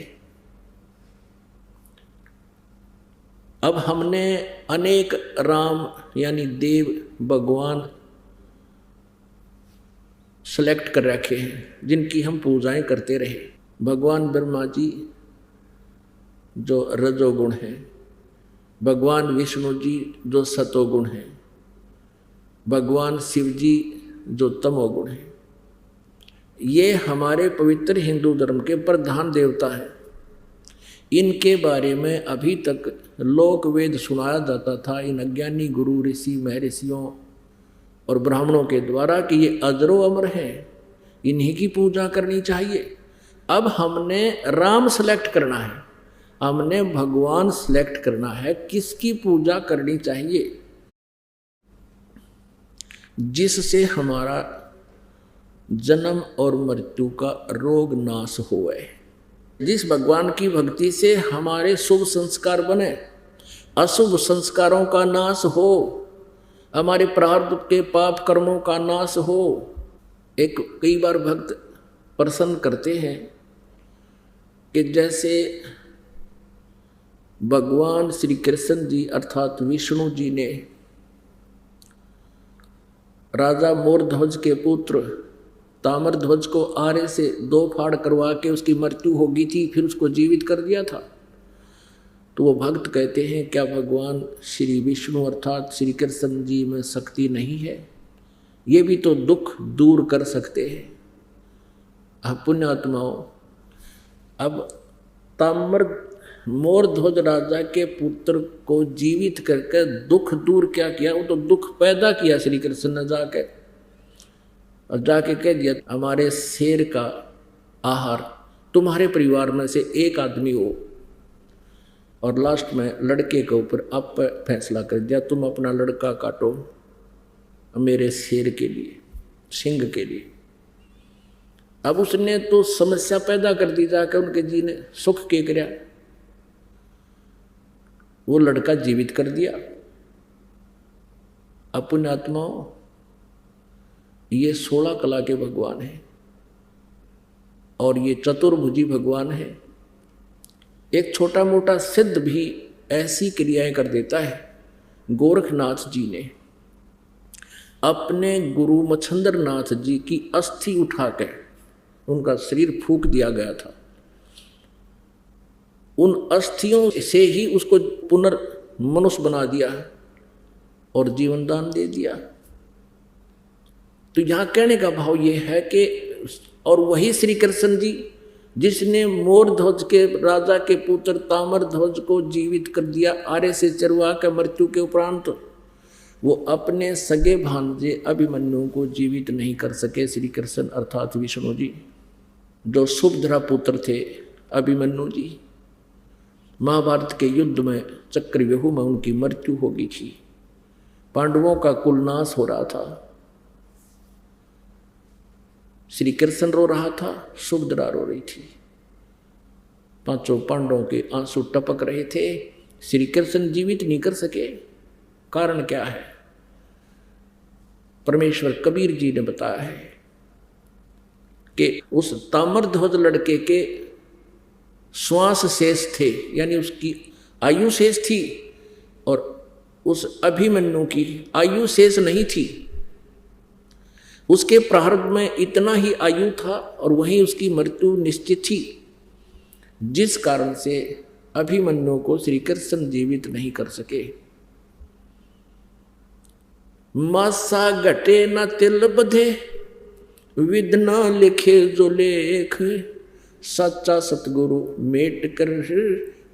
अब हमने अनेक राम यानी देव भगवान सेलेक्ट कर रखे हैं जिनकी हम पूजाएं करते रहे। भगवान ब्रह्मा जी जो रजोगुण है, भगवान विष्णु जी जो सतोगुण है, भगवान शिव जी जो तमोगुण है। ये हमारे पवित्र हिंदू धर्म के प्रधान देवता हैं। इनके बारे में अभी तक लोक वेद सुनाया जाता था इन अज्ञानी गुरु ऋषि महर्षियों और ब्राह्मणों के द्वारा कि ये अजरो अमर हैं, इन्हीं की पूजा करनी चाहिए। अब हमने राम सेलेक्ट करना है, हमने भगवान सेलेक्ट करना है, किसकी पूजा करनी चाहिए जिससे हमारा जन्म और मृत्यु का रोग नाश होए, जिस भगवान की भक्ति से हमारे शुभ संस्कार बने, अशुभ संस्कारों का नाश हो, हमारे प्रारब्ध के पाप कर्मों का नाश हो। एक कई बार भक्त प्रसन्न करते हैं कि जैसे भगवान श्री कृष्ण जी अर्थात विष्णु जी ने राजा मोरध्वज के पुत्र ताम्रध्वज को आरे से 2 फाड़ करवा के उसकी मृत्यु हो गई थी, फिर उसको जीवित कर दिया था। तो वो भक्त कहते हैं क्या भगवान श्री विष्णु अर्थात श्री कृष्ण जी में शक्ति नहीं है? ये भी तो दुख दूर कर सकते हैं। अब पुण्यात्माओं, अब मोरध्वज राजा के पुत्र को जीवित करके दुख दूर क्या किया? वो तो दुख पैदा किया श्री कृष्ण ने जाके, और जाके कह दिया हमारे शेर का आहार तुम्हारे परिवार में से एक आदमी हो। और लास्ट में लड़के के ऊपर अब फैसला कर दिया तुम अपना लड़का काटो मेरे शेर के लिए, सिंह के लिए। अब उसने तो समस्या पैदा कर दी जाकर, उनके जी ने सुख के कराया, वो लड़का जीवित कर दिया। अपने आत्माओं, ये 16 कला के भगवान हैं और ये चतुर्भुजी भगवान है। एक छोटा मोटा सिद्ध भी ऐसी क्रियाएं कर देता है। गोरखनाथ जी ने अपने गुरु मच्छंदर नाथ जी की अस्थि उठा के उनका शरीर फूंक दिया गया था, उन अस्थियों से ही उसको पुनर्मनुष्य बना दिया और जीवन दान दे दिया। तो यहाँ कहने का भाव ये है कि और वही श्री कृष्ण जी जिसने मोरध्वज के राजा के पुत्र ताम्रध्वज को जीवित कर दिया आरे से चरवा कर मृत्यु के उपरांत, वो अपने सगे भांजे अभिमन्यु को जीवित नहीं कर सके। श्री कृष्ण अर्थात विष्णु जी जो सुभद्रा पुत्र थे अभिमन्यु जी, महाभारत के युद्ध में चक्रव्यूह में उनकी मृत्यु हो गई थी, पांडवों का कुल नाश हो रहा था। श्री कृष्ण रो रहा था, सुभद्रा रो रही थी। पांचों पांडवों के आंसू टपक रहे थे। श्री कृष्ण जीवित नहीं कर सके, कारण क्या है? परमेश्वर कबीर जी ने बताया है कि उस ताम्रध्वज लड़के के श्वास शेष थे, यानी उसकी आयु शेष थी, और उस अभिमन्यु की आयु शेष नहीं थी। उसके प्रारब्ध में इतना ही आयु था और वहीं उसकी मृत्यु निश्चित थी, जिस कारण से अभिमन्यु को श्री कृष्ण जीवित नहीं कर सके। मासा घटे न तिल बधे, विद न लिखे जो लेख, सच्चा सतगुरु मेट कर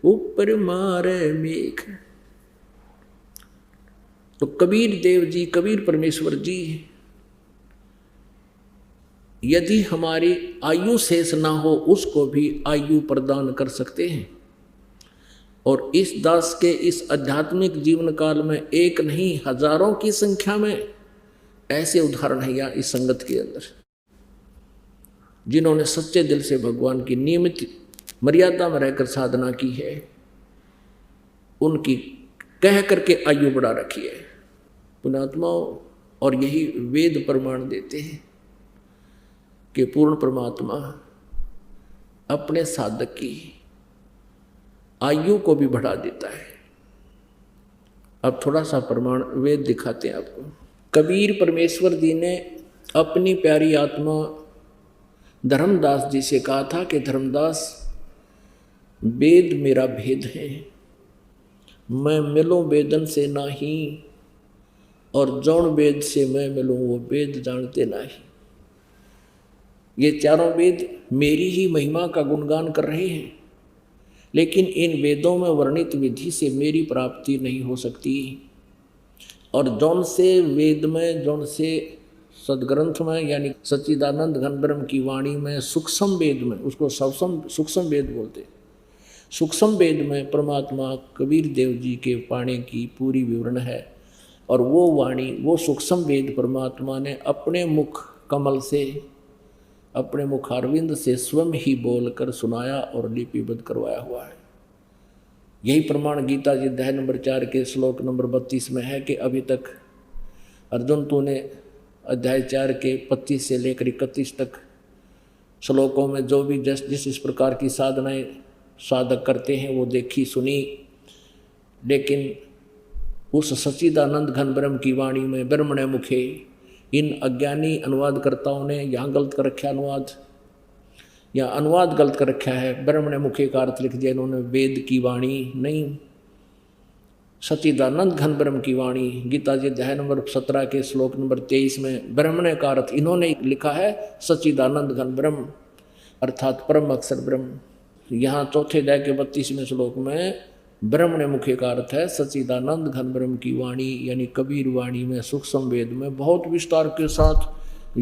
ऊपर मारे मेख। तो कबीर देव जी, कबीर परमेश्वर जी यदि हमारी आयु शेष ना हो उसको भी आयु प्रदान कर सकते हैं। और इस दास के इस आध्यात्मिक जीवन काल में एक नहीं हजारों की संख्या में ऐसे उदाहरण है यहाँ इस संगत के अंदर, जिन्होंने सच्चे दिल से भगवान की नियमित मर्यादा में रहकर साधना की है, उनकी कह करके आयु बढ़ा रखी है पुण्यात्माओं। और यही वेद प्रमाण देते हैं कि पूर्ण परमात्मा अपने साधक की आयु को भी बढ़ा देता है। अब थोड़ा सा प्रमाण वेद दिखाते हैं आपको। कबीर परमेश्वर जी ने अपनी प्यारी आत्मा धर्मदास जी से कहा था कि धर्मदास, वेद मेरा भेद है, मैं मिलूं वेदन से नाही, और जौन वेद से मैं मिलूं वो वेद जानते नहीं। ये चारों वेद मेरी ही महिमा का गुणगान कर रहे हैं, लेकिन इन वेदों में वर्णित विधि से मेरी प्राप्ति नहीं हो सकती। और जौन से वेद में, जौन से सदग्रंथ में, यानी सच्चिदानंद घन ब्रह्म की वाणी में, सूक्ष्म वेद में, उसको सूक्ष्म वेद बोलते, सूक्ष्म वेद में परमात्मा कबीर देव जी के पाने की पूरी विवरण है। और वो वाणी, वो सूक्ष्म वेद परमात्मा ने अपने मुख कमल से, अपने मुखारविंद से स्वयं ही बोलकर सुनाया और लिपिबद्ध करवाया हुआ है। यही प्रमाण गीता जी अध्याय नंबर 4 के श्लोक नंबर 32 में है कि अभी तक अर्जुन तूने अध्याय 4 के 25 से लेकर 31 तक श्लोकों में जो भी जिस इस प्रकार की साधनाएं साधक करते हैं वो देखी सुनी, लेकिन उस सच्चिदानंद घन ब्रह्म की वाणी में ब्रह्मणे मुखे इन अज्ञानी अनुवादकर्ताओं ने यहाँ गलत कर रखा अनुवाद, या अनुवाद गलत कर रखा है, ब्रह्मणे मुखे का अर्थ लिख दिया इन्होंने वेद की वाणी नहीं, सच्चिदानंद घन ब्रह्म की वाणी। गीता जी अध्याय नंबर 17 के श्लोक नंबर 23 में ब्रह्मणे का अर्थ इन्होंने लिखा है सच्चिदानंद घन ब्रह्म अर्थात परम अक्षर ब्रह्म। यहाँ चौथे अध्याय के 32वें श्लोक में ब्रह्मणे मुखे का अर्थ है सच्चिदानंद घन ब्रह्म की वाणी, यानी कबीर वाणी में सूक्ष्म वेद में बहुत विस्तार के साथ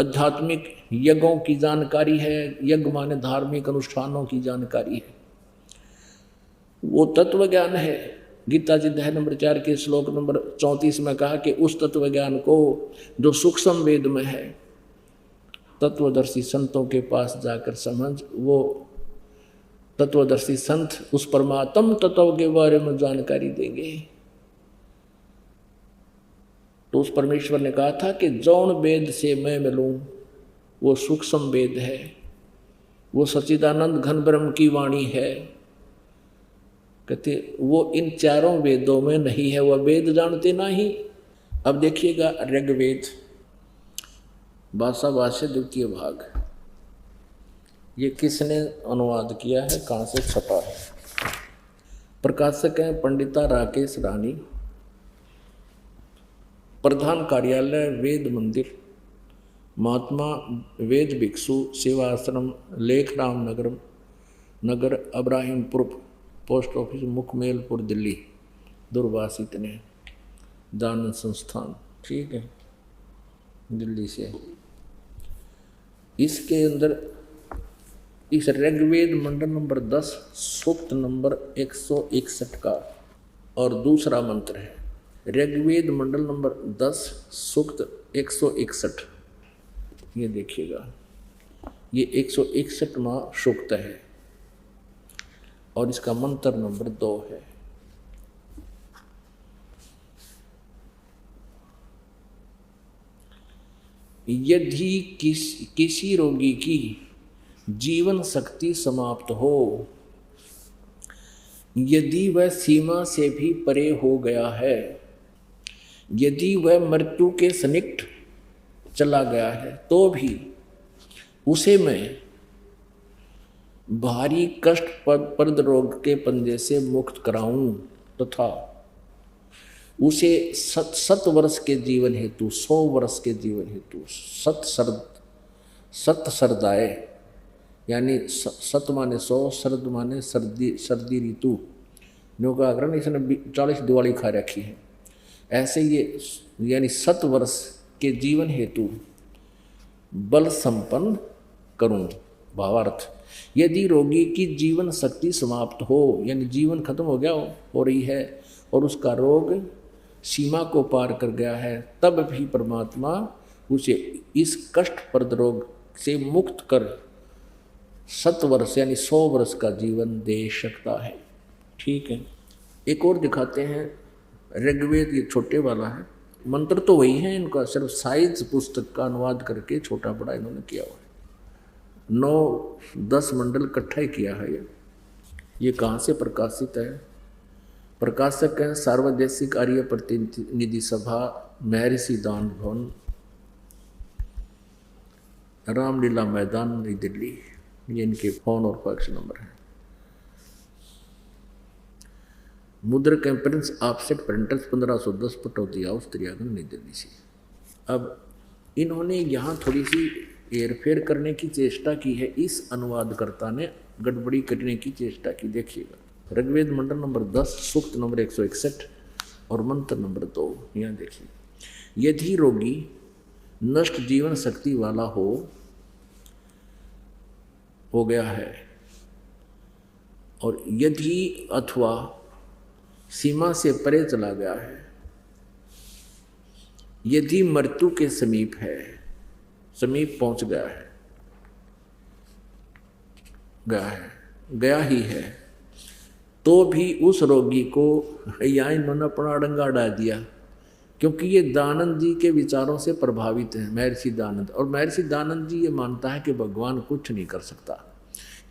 आध्यात्मिक यज्ञों की जानकारी है। यज्ञ माने धार्मिक अनुष्ठानों की जानकारी है, वो तत्व ज्ञान है। गीता जी अध्याय नंबर 4 के श्लोक नंबर 34 में कहा कि उस तत्व ज्ञान को जो सूक्ष्म वेद में है, तत्वदर्शी संतों के पास जाकर समझ, वो तत्वदर्शी संत उस परमात्म तत्व के बारे में जानकारी देंगे। तो उस परमेश्वर ने कहा था कि जौन वेद से मैं मिलूं वो सूक्ष्म वेद है, वो सच्चिदानंद घन ब्रह्म की वाणी है। कहते वो इन चारों वेदों में नहीं है, वह वेद जानते नहीं। अब देखिएगा ऋग्वेद भाषा भाष्य द्वितीय भाग, ये किसने अनुवाद किया है, कहाँ से छपा है? प्रकाशक हैं पंडिता राकेश रानी, प्रधान कार्यालय वेद मंदिर, महात्मा वेद भिक्षु सेवा आश्रम, लेखराम नगर अब्राहिमपुर, पोस्ट ऑफिस मुखमेलपुर, दिल्ली। दूरभाष इतने दान संस्थान, ठीक है, दिल्ली से। इसके अंदर इस ऋग्वेद मंडल नंबर 10 सूक्त नंबर 161 का और दूसरा मंत्र है। ऋग्वेद मंडल नंबर 10 सूक्त 161 ये देखिएगा, ये 161वां सूक्त है और इसका मंत्र नंबर 2 है। यदि किसी रोगी की जीवन शक्ति समाप्त हो, यदि वह सीमा से भी परे हो गया है, यदि वह मृत्यु के सन्निकट चला गया है, तो भी उसे मैं भारी कष्टप्रद रोग के पंजे से मुक्त कराऊं तथा उसे 7 वर्ष के जीवन हेतु 100 वर्ष के जीवन हेतु सत सरदाए, यानी सत माने 100, शरद माने सर्दी ऋतु, जो का कारण इसने 40 दिवाली खा रखी है। ऐसे ये यानी 7 वर्ष के जीवन हेतु बल संपन्न करूं। भावार्थ, यदि रोगी की जीवन शक्ति समाप्त हो, यानी जीवन खत्म हो गया हो रही है और उसका रोग सीमा को पार कर गया है, तब भी परमात्मा उसे इस कष्टप्रद रोग से मुक्त कर 7 वर्ष यानी 100 वर्ष का जीवन दे सकता है। ठीक है, एक और दिखाते हैं। ऋग्वेद ये छोटे वाला है, मंत्र तो वही है इनका, सिर्फ साइज पुस्तक का अनुवाद करके छोटा बड़ा इन्होंने किया हुआ है। 9-10 मंडल इकट्ठा ही किया है। ये कहाँ से प्रकाशित है? प्रकाशक हैं सार्वदेशिक आर्य प्रतिनिधि सभा, महर्षि दान भवन, रामलीला मैदान, नई दिल्ली। ये इनके फोन और फैक्स नंबर है। मुद्रक prince offset printers 1510 Pataudi house, त्रियागन, नई दिल्ली से। अब इन्होंने यहाँ थोड़ी सी हेरफेर करने की चेष्टा की है, इस अनुवादकर्ता ने गड़बड़ी करने की चेष्टा की। देखिएगा, ऋग्वेद मंडल नंबर 10 सूक्त नंबर 161 और मंत्र नंबर 2। यहाँ देखिए, यदि रोगी नष्ट जीवन शक्ति वाला हो गया है और यदि अथवा सीमा से परे चला गया है, यदि मृत्यु के समीप है, समीप पहुंच गया ही है, तो भी उस रोगी को यहाँ इन्होंने अपना अड़ंगा अड़ा दिया, क्योंकि ये दानंद जी के विचारों से प्रभावित है, महर्षि दानंद। और महर्षि दानंद जी ये मानता है कि भगवान कुछ नहीं कर सकता।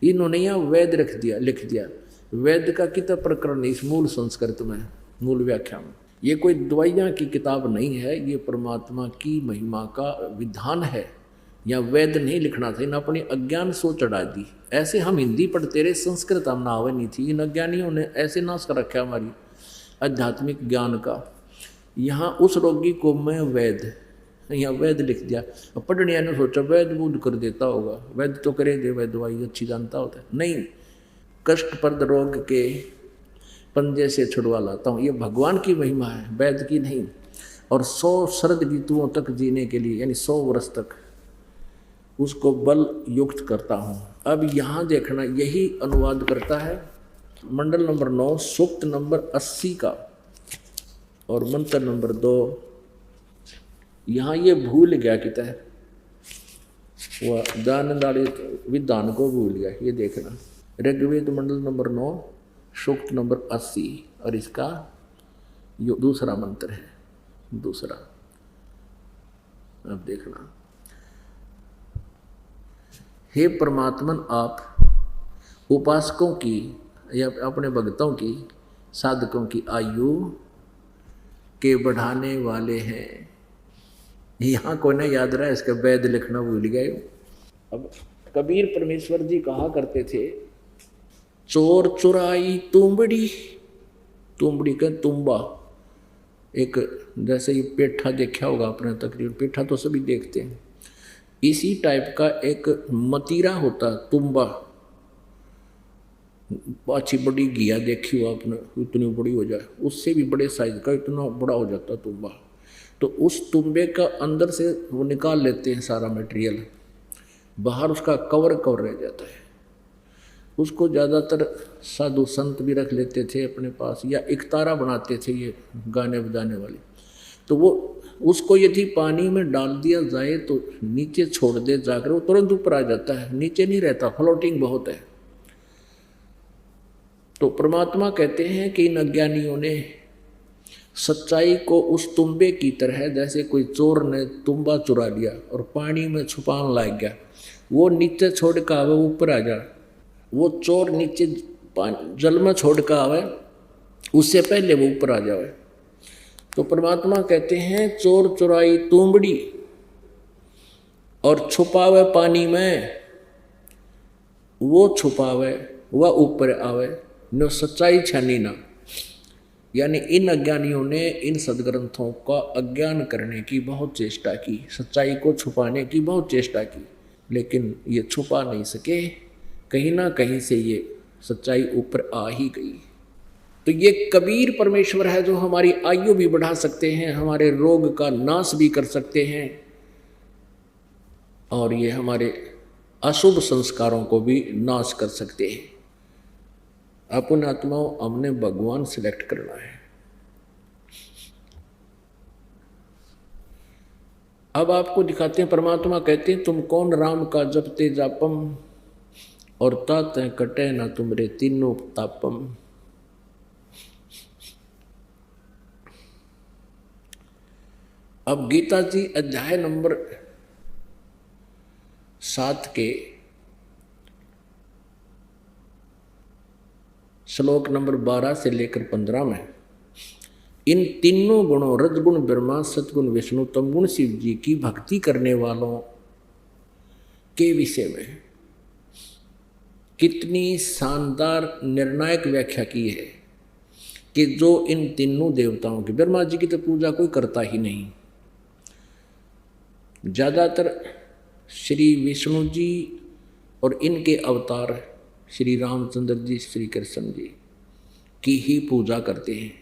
इन्होंने यहाँ वेद लिख दिया। वेद का किताब प्रकरण इस मूल संस्कृत में, मूल व्याख्या में। ये कोई दवाइयाँ की किताब नहीं है, ये परमात्मा की महिमा का विधान है। या वेद नहीं लिखना था, इन अपनी अज्ञान सोच चढ़ा दी। ऐसे हम हिंदी पढ़ते रहे, संस्कृत हम नावे नहीं थी। इन अज्ञानियों ने ऐसे नाश कर रखा हमारी आध्यात्मिक ज्ञान का। यहाँ उस रोगी को मैं वेद, यहाँ वेद लिख दिया। पढ़ने ने सोचा वेद बूद कर देता होगा, वेद तो करे दे, वैद दवाई अच्छी जानता होता है। नहीं, कष्टप्रद रोग के पंजे से छुड़वा लाता हूँ, ये भगवान की महिमा है, वैद की नहीं। और 100 शरद ऋतुओं तक जीने के लिए, यानी 100 वर्ष तक उसको बल युक्त करता हूँ। अब यहाँ देखना, यही अनुवाद करता है मंडल नंबर 9 सूक्त नंबर 80 का और मंत्र नंबर 2। यहाँ ये भूल गया किता है, वह दानंदाली विधान को भूल गया। ये देखना, ऋग्वेद मंडल नंबर 9 सूक्त नंबर 80 और इसका जो दूसरा मंत्र है, दूसरा। अब देखना, हे परमात्मन, आप उपासकों की या अपने भक्तों की, साधकों की आयु के बढ़ाने वाले हैं। यहाँ को ना याद रहा, इसका वेद लिखना भूल गए। अब कबीर परमेश्वर जी कहा करते थे, चोर चुराई तुंबड़ी, तुंबड़ी का तुम्बा, एक जैसे ये पेठा देखा होगा आपने, तकरीबन पेठा तो सभी देखते हैं। इसी टाइप का एक मतीरा होता, तुम्बा, अच्छी बड़ी घिया देखी हो आपने, इतनी बड़ी हो जाए, उससे भी बड़े साइज का इतना बड़ा हो जाता तुम्बा। तो उस तुम्बे का अंदर से वो निकाल लेते हैं सारा मटेरियल, बाहर उसका कवर रह जाता है। उसको ज़्यादातर साधु संत भी रख लेते थे अपने पास, या इकतारा बनाते थे ये गाने बजाने वाले। तो वो उसको यदि पानी में डाल दिया जाए तो नीचे छोड़ दे जाकर वो तुरंत ऊपर आ जाता है, नीचे नहीं रहता, फ्लोटिंग बहुत है। तो परमात्मा कहते हैं कि इन अज्ञानियों ने सच्चाई को उस तुम्बे की तरह, जैसे कोई चोर ने तुम्बा चुरा लिया और पानी में छुपाने लग गया, वो नीचे छोड़ कर आवे ऊपर आ जा, वो चोर नीचे जल में छोड़ कर आवे उससे पहले वो ऊपर आ जाए। तो परमात्मा कहते हैं चोर चुराई तुंबड़ी और छुपावे पानी में, वो छुपावे वह ऊपर आवे, न सच्चाई छानी ना। यानी इन अज्ञानियों ने इन सदग्रंथों का अज्ञान करने की बहुत चेष्टा की, सच्चाई को छुपाने की बहुत चेष्टा की, लेकिन ये छुपा नहीं सके। कहीं ना कहीं से ये सच्चाई ऊपर आ ही गई। तो ये कबीर परमेश्वर है जो हमारी आयु भी बढ़ा सकते हैं, हमारे रोग का नाश भी कर सकते हैं, और ये हमारे अशुभ संस्कारों को भी नाश कर सकते हैं। अपन आत्माओं, हमने भगवान सिलेक्ट करना है। अब आपको दिखाते हैं, परमात्मा कहते हैं तुम कौन राम का जपते जापम और ताते कटे ना तुमरे तीनों तापम। अब गीता जी अध्याय नंबर 7 के श्लोक नंबर 12 से लेकर 15 में इन तीनों गुणों रजगुण ब्रह्मा, सतगुण विष्णु, तमगुण शिव जी की भक्ति करने वालों के विषय में कितनी शानदार निर्णायक व्याख्या की है कि जो इन तीनों देवताओं की, ब्रह्मा जी की तो पूजा कोई करता ही नहीं, ज़्यादातर श्री विष्णु जी और इनके अवतार श्री रामचंद्र जी, श्री कृष्ण जी की ही पूजा करते हैं,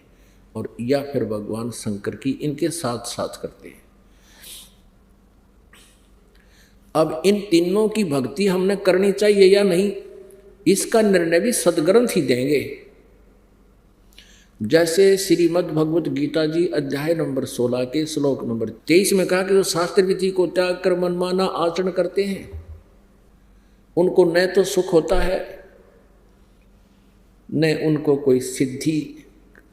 और या फिर भगवान शंकर की इनके साथ साथ करते हैं। अब इन तीनों की भक्ति हमने करनी चाहिए या नहीं, इसका निर्णय भी सदग्रंथ ही देंगे। जैसे श्रीमद् भगवत गीता जी अध्याय नंबर 16 के श्लोक नंबर 23 में कहा कि जो शास्त्र विधि को त्याग कर मनमाना आचरण करते हैं उनको न तो सुख होता है न उनको कोई सिद्धि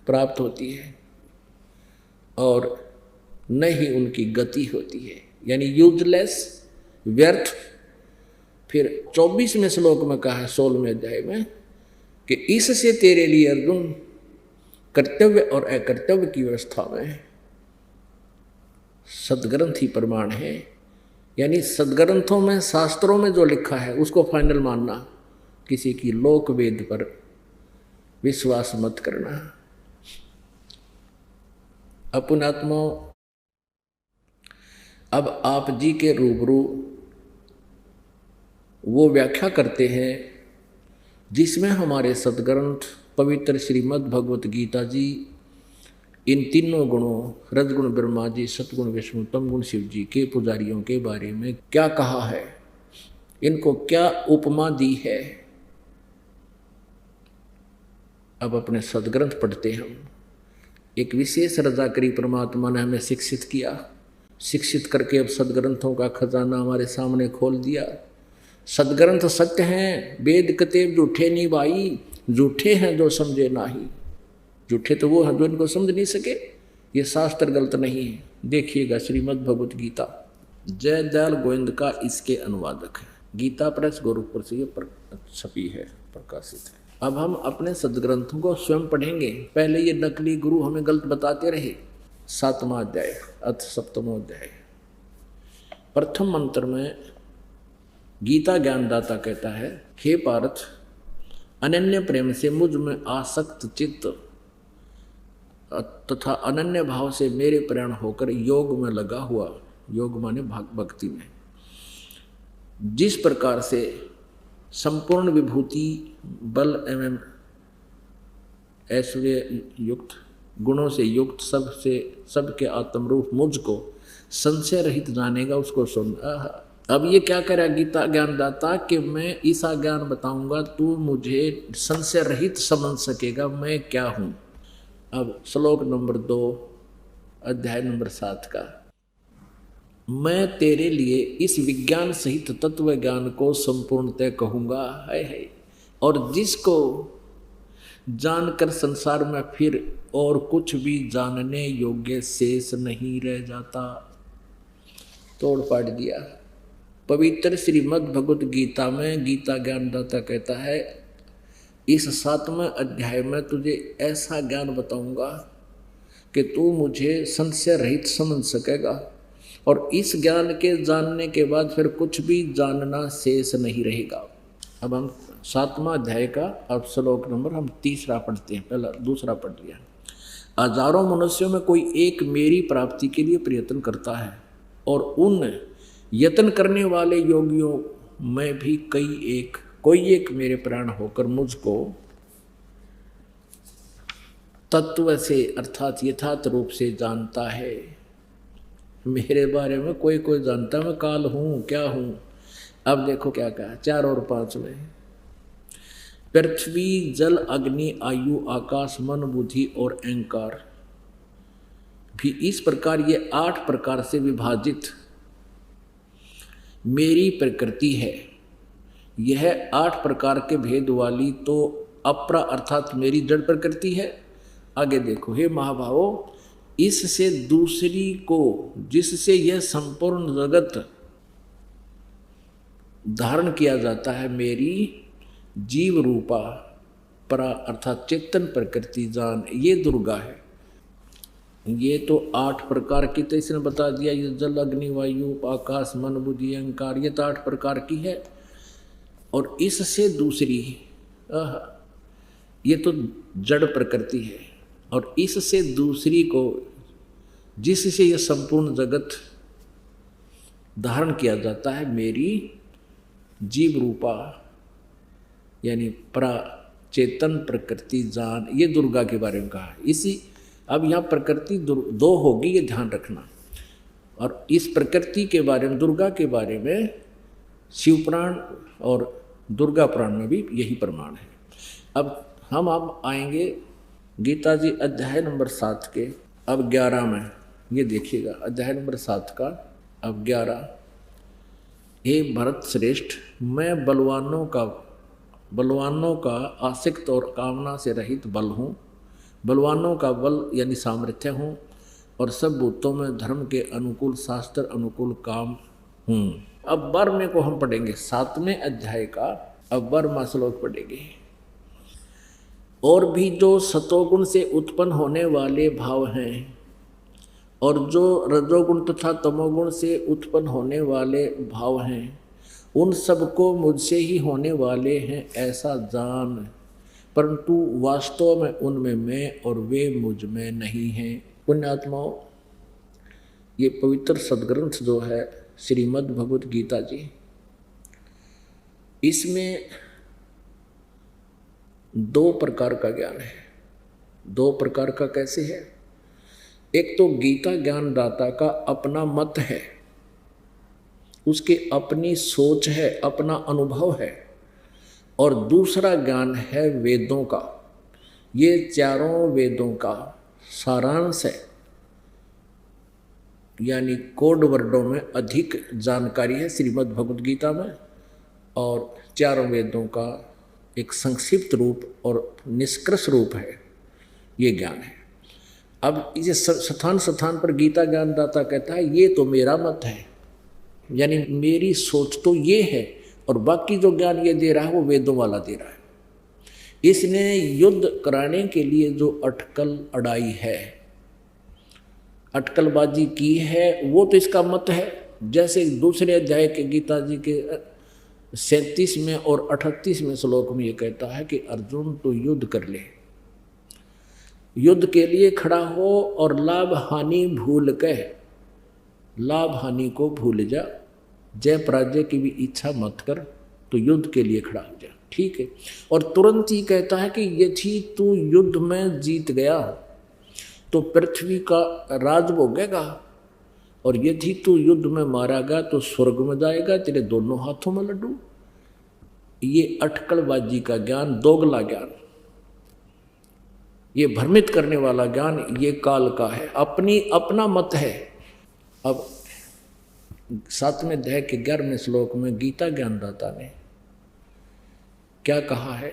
प्राप्त होती है और न ही उनकी गति होती है, यानी यूजलेस, व्यर्थ। फिर 24वें श्लोक में कहा है 16वें अध्याय में कि इससे तेरे लिए अर्जुन कर्तव्य और अकर्तव्य की व्यवस्था में सदग्रंथ ही प्रमाण है। यानी सदग्रंथों में, शास्त्रों में जो लिखा है उसको फाइनल मानना, किसी की लोक वेद पर विश्वास मत करना। अपन आत्माओं, अब आप जी के रूबरू वो व्याख्या करते हैं जिसमें हमारे सदग्रंथ पवित्र श्रीमद् भगवत गीता जी इन तीनों गुणों रजगुण ब्रह्मा जी, सतगुण विष्णु, तमगुण शिव जी के पुजारियों के बारे में क्या कहा है, इनको क्या उपमा दी है। अब अपने सदग्रंथ पढ़ते हम। एक विशेष रजाकरी परमात्मा ने हमें शिक्षित किया, शिक्षित करके अब सदग्रंथों का खजाना हमारे सामने खोल दिया। सदग्रंथ सत्य हैं, वेद कतेब झूठे नहीं भाई, झूठे हैं जो समझे नाही। झूठे तो वो हैं जो इनको समझ नहीं सके। ये शास्त्र गलत नहीं है। देखिएगा श्रीमद् भगवत गीता, जय दयाल गोविंद का इसके अनुवादक है। गीता प्रेस गोरखपुर से ये छपी है, प्रकाशित है। अब हम अपने सदग्रंथों को स्वयं पढ़ेंगे। पहले ये नकली गुरु हमें गलत बताते रहे। 7वां अध्याय अथ 7वां अध्याय प्रथम मंत्र में गीता ज्ञानदाता कहता है, हे पार्थ, अनन्य प्रेम से मुझ में आसक्त चित्त तथा अनन्य भाव से मेरे प्रेरण होकर योग में लगा हुआ, योग माने भक्ति में, जिस प्रकार से संपूर्ण विभूति, बल एवं ऐश्वर्य युक्त, गुणों से युक्त, सबके आत्मरूप मुझको संशय रहित जानेगा, उसको सुन। अब ये क्या कह रहा है गीता ज्ञानदाता कि मैं ऐसा ज्ञान बताऊंगा तू मुझे संशय रहित समझ सकेगा मैं क्या हूँ। अब श्लोक नंबर 2 अध्याय नंबर 7 का। मैं तेरे लिए इस विज्ञान सहित तत्व ज्ञान को संपूर्णतः कहूँगा, है और जिसको जानकर संसार में फिर और कुछ भी जानने योग्य शेष नहीं रह जाता। तोड़ पाड़ दिया। पवित्र श्रीमद् भगवत गीता में गीता ज्ञानदाता कहता है, इस 7वें अध्याय में तुझे ऐसा ज्ञान बताऊंगा कि तू मुझे संशय रहित समझ सकेगा, और इस ज्ञान के जानने के बाद फिर कुछ भी जानना शेष नहीं रहेगा। अब हम 7वां अध्याय का अब श्लोक नंबर हम 3 पढ़ते हैं। पहला 2 पढ़ लिया। हजारों मनुष्यों में कोई एक मेरी प्राप्ति के लिए प्रयत्न करता है, और उन यत्न करने वाले योगियों में भी कोई एक मेरे प्राण होकर मुझको तत्व से अर्थात यथार्थ रूप से जानता है। मेरे बारे में कोई जानता है, मैं काल हूँ, क्या हूँ। अब देखो क्या कहा 4 और 5 में, पृथ्वी जल अग्नि आयु आकाश मन बुद्धि और अहंकार भी इस प्रकार ये 8 प्रकार से विभाजित मेरी प्रकृति है। यह 8 प्रकार के भेद वाली तो अपरा अर्थात मेरी जड़ प्रकृति है। आगे देखो, हे महाभावो, इससे दूसरी को जिससे यह संपूर्ण जगत धारण किया जाता है, मेरी जीव रूपा परा अर्थात चेतन प्रकृति जान, ये दुर्गा है। ये तो 8 प्रकार की तो इसने बता दिया, ये जल अग्नि वायु आकाश मन बुद्धि अहंकार, ये तो 8 प्रकार की है। और इससे दूसरी ये तो जड़ प्रकृति है, और इससे दूसरी को जिससे यह संपूर्ण जगत धारण किया जाता है, मेरी जीव रूपा यानी परा चेतन प्रकृति जान, ये दुर्गा के बारे में कहा। इसी अब यहाँ प्रकृति 2 होगी, ये ध्यान रखना। और इस प्रकृति के बारे में दुर्गा के बारे में शिवपुराण और दुर्गा पुराण में भी यही प्रमाण है। अब आएंगे गीता जी अध्याय नंबर 7 के अब 11 में। ये देखिएगा अध्याय नंबर 7 का अब 11। हे भरत श्रेष्ठ, मैं बलवानों का आसक्त और कामना से रहित बल हूँ, बलवानों का बल यानी सामर्थ्य हूँ, और सब भूतों में धर्म के अनुकूल शास्त्र अनुकूल काम हूँ। अब 12वें को हम पढ़ेंगे, 7वें अध्याय का अब 12वां श्लोक पढ़ेंगे। और भी जो सतोगुण से उत्पन्न होने वाले भाव हैं, और जो रजोगुण तथा तमोगुण से उत्पन्न होने वाले भाव हैं, उन सबको मुझसे ही होने वाले हैं ऐसा जान, परंतु वास्तव में उनमें मैं और वे मुझ में नहीं हैं। पुण्यात्माओं, ये पवित्र सदग्रंथ जो है श्रीमद् भगवत गीता जी, इसमें 2 प्रकार का ज्ञान है। 2 प्रकार का कैसे है? एक तो गीता ज्ञानदाता का अपना मत है, उसके अपनी सोच है, अपना अनुभव है, और दूसरा ज्ञान है वेदों का। ये चारों वेदों का सारांश है, यानी कोड वर्डों में अधिक जानकारी है श्रीमद् भगवद गीता में, और चारों वेदों का एक संक्षिप्त रूप और निष्कर्ष रूप है ये ज्ञान है। अब इसे स्थान पर गीता ज्ञानदाता कहता है ये तो मेरा मत है, यानी मेरी सोच तो ये है, और बाकी जो ज्ञान ये दे रहा है वो वेदों वाला दे रहा है। इसने युद्ध कराने के लिए जो अटकल अड़ाई है, अटकलबाजी की है, वो तो इसका मत है। जैसे दूसरे अध्याय के गीता जी के 37वें और 38वें श्लोक में ये कहता है कि अर्जुन तो युद्ध कर ले, युद्ध के लिए खड़ा हो और लाभ हानि भूल के, लाभ हानि को भूल जा, जय पराजय की भी इच्छा मत कर, तो युद्ध के लिए खड़ा हो जा, ठीक है। और तुरंत ही कहता है कि यदि तू युद्ध में जीत गया तो पृथ्वी का राज भोगेगा, और यदि तू युद्ध में मारा गया तो स्वर्ग में जाएगा, तेरे दोनों हाथों में लड्डू। ये अटकलबाजी का ज्ञान, दोगला ज्ञान, ये भ्रमित करने वाला ज्ञान ये काल का है, अपना मत है। अब 7वें अध्याय के 11वें श्लोक में गीता ज्ञानदाता ने क्या कहा है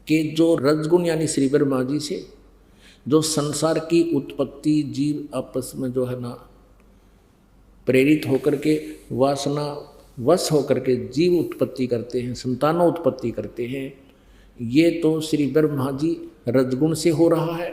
कि जो रजगुण यानी श्री ब्रह्मा जी से जो संसार की उत्पत्ति जीव आपस में जो है ना प्रेरित होकर के वासना वश होकर के जीव उत्पत्ति करते हैं, संतानों उत्पत्ति करते हैं, ये तो श्री ब्रह्मा जी रजगुण से हो रहा है।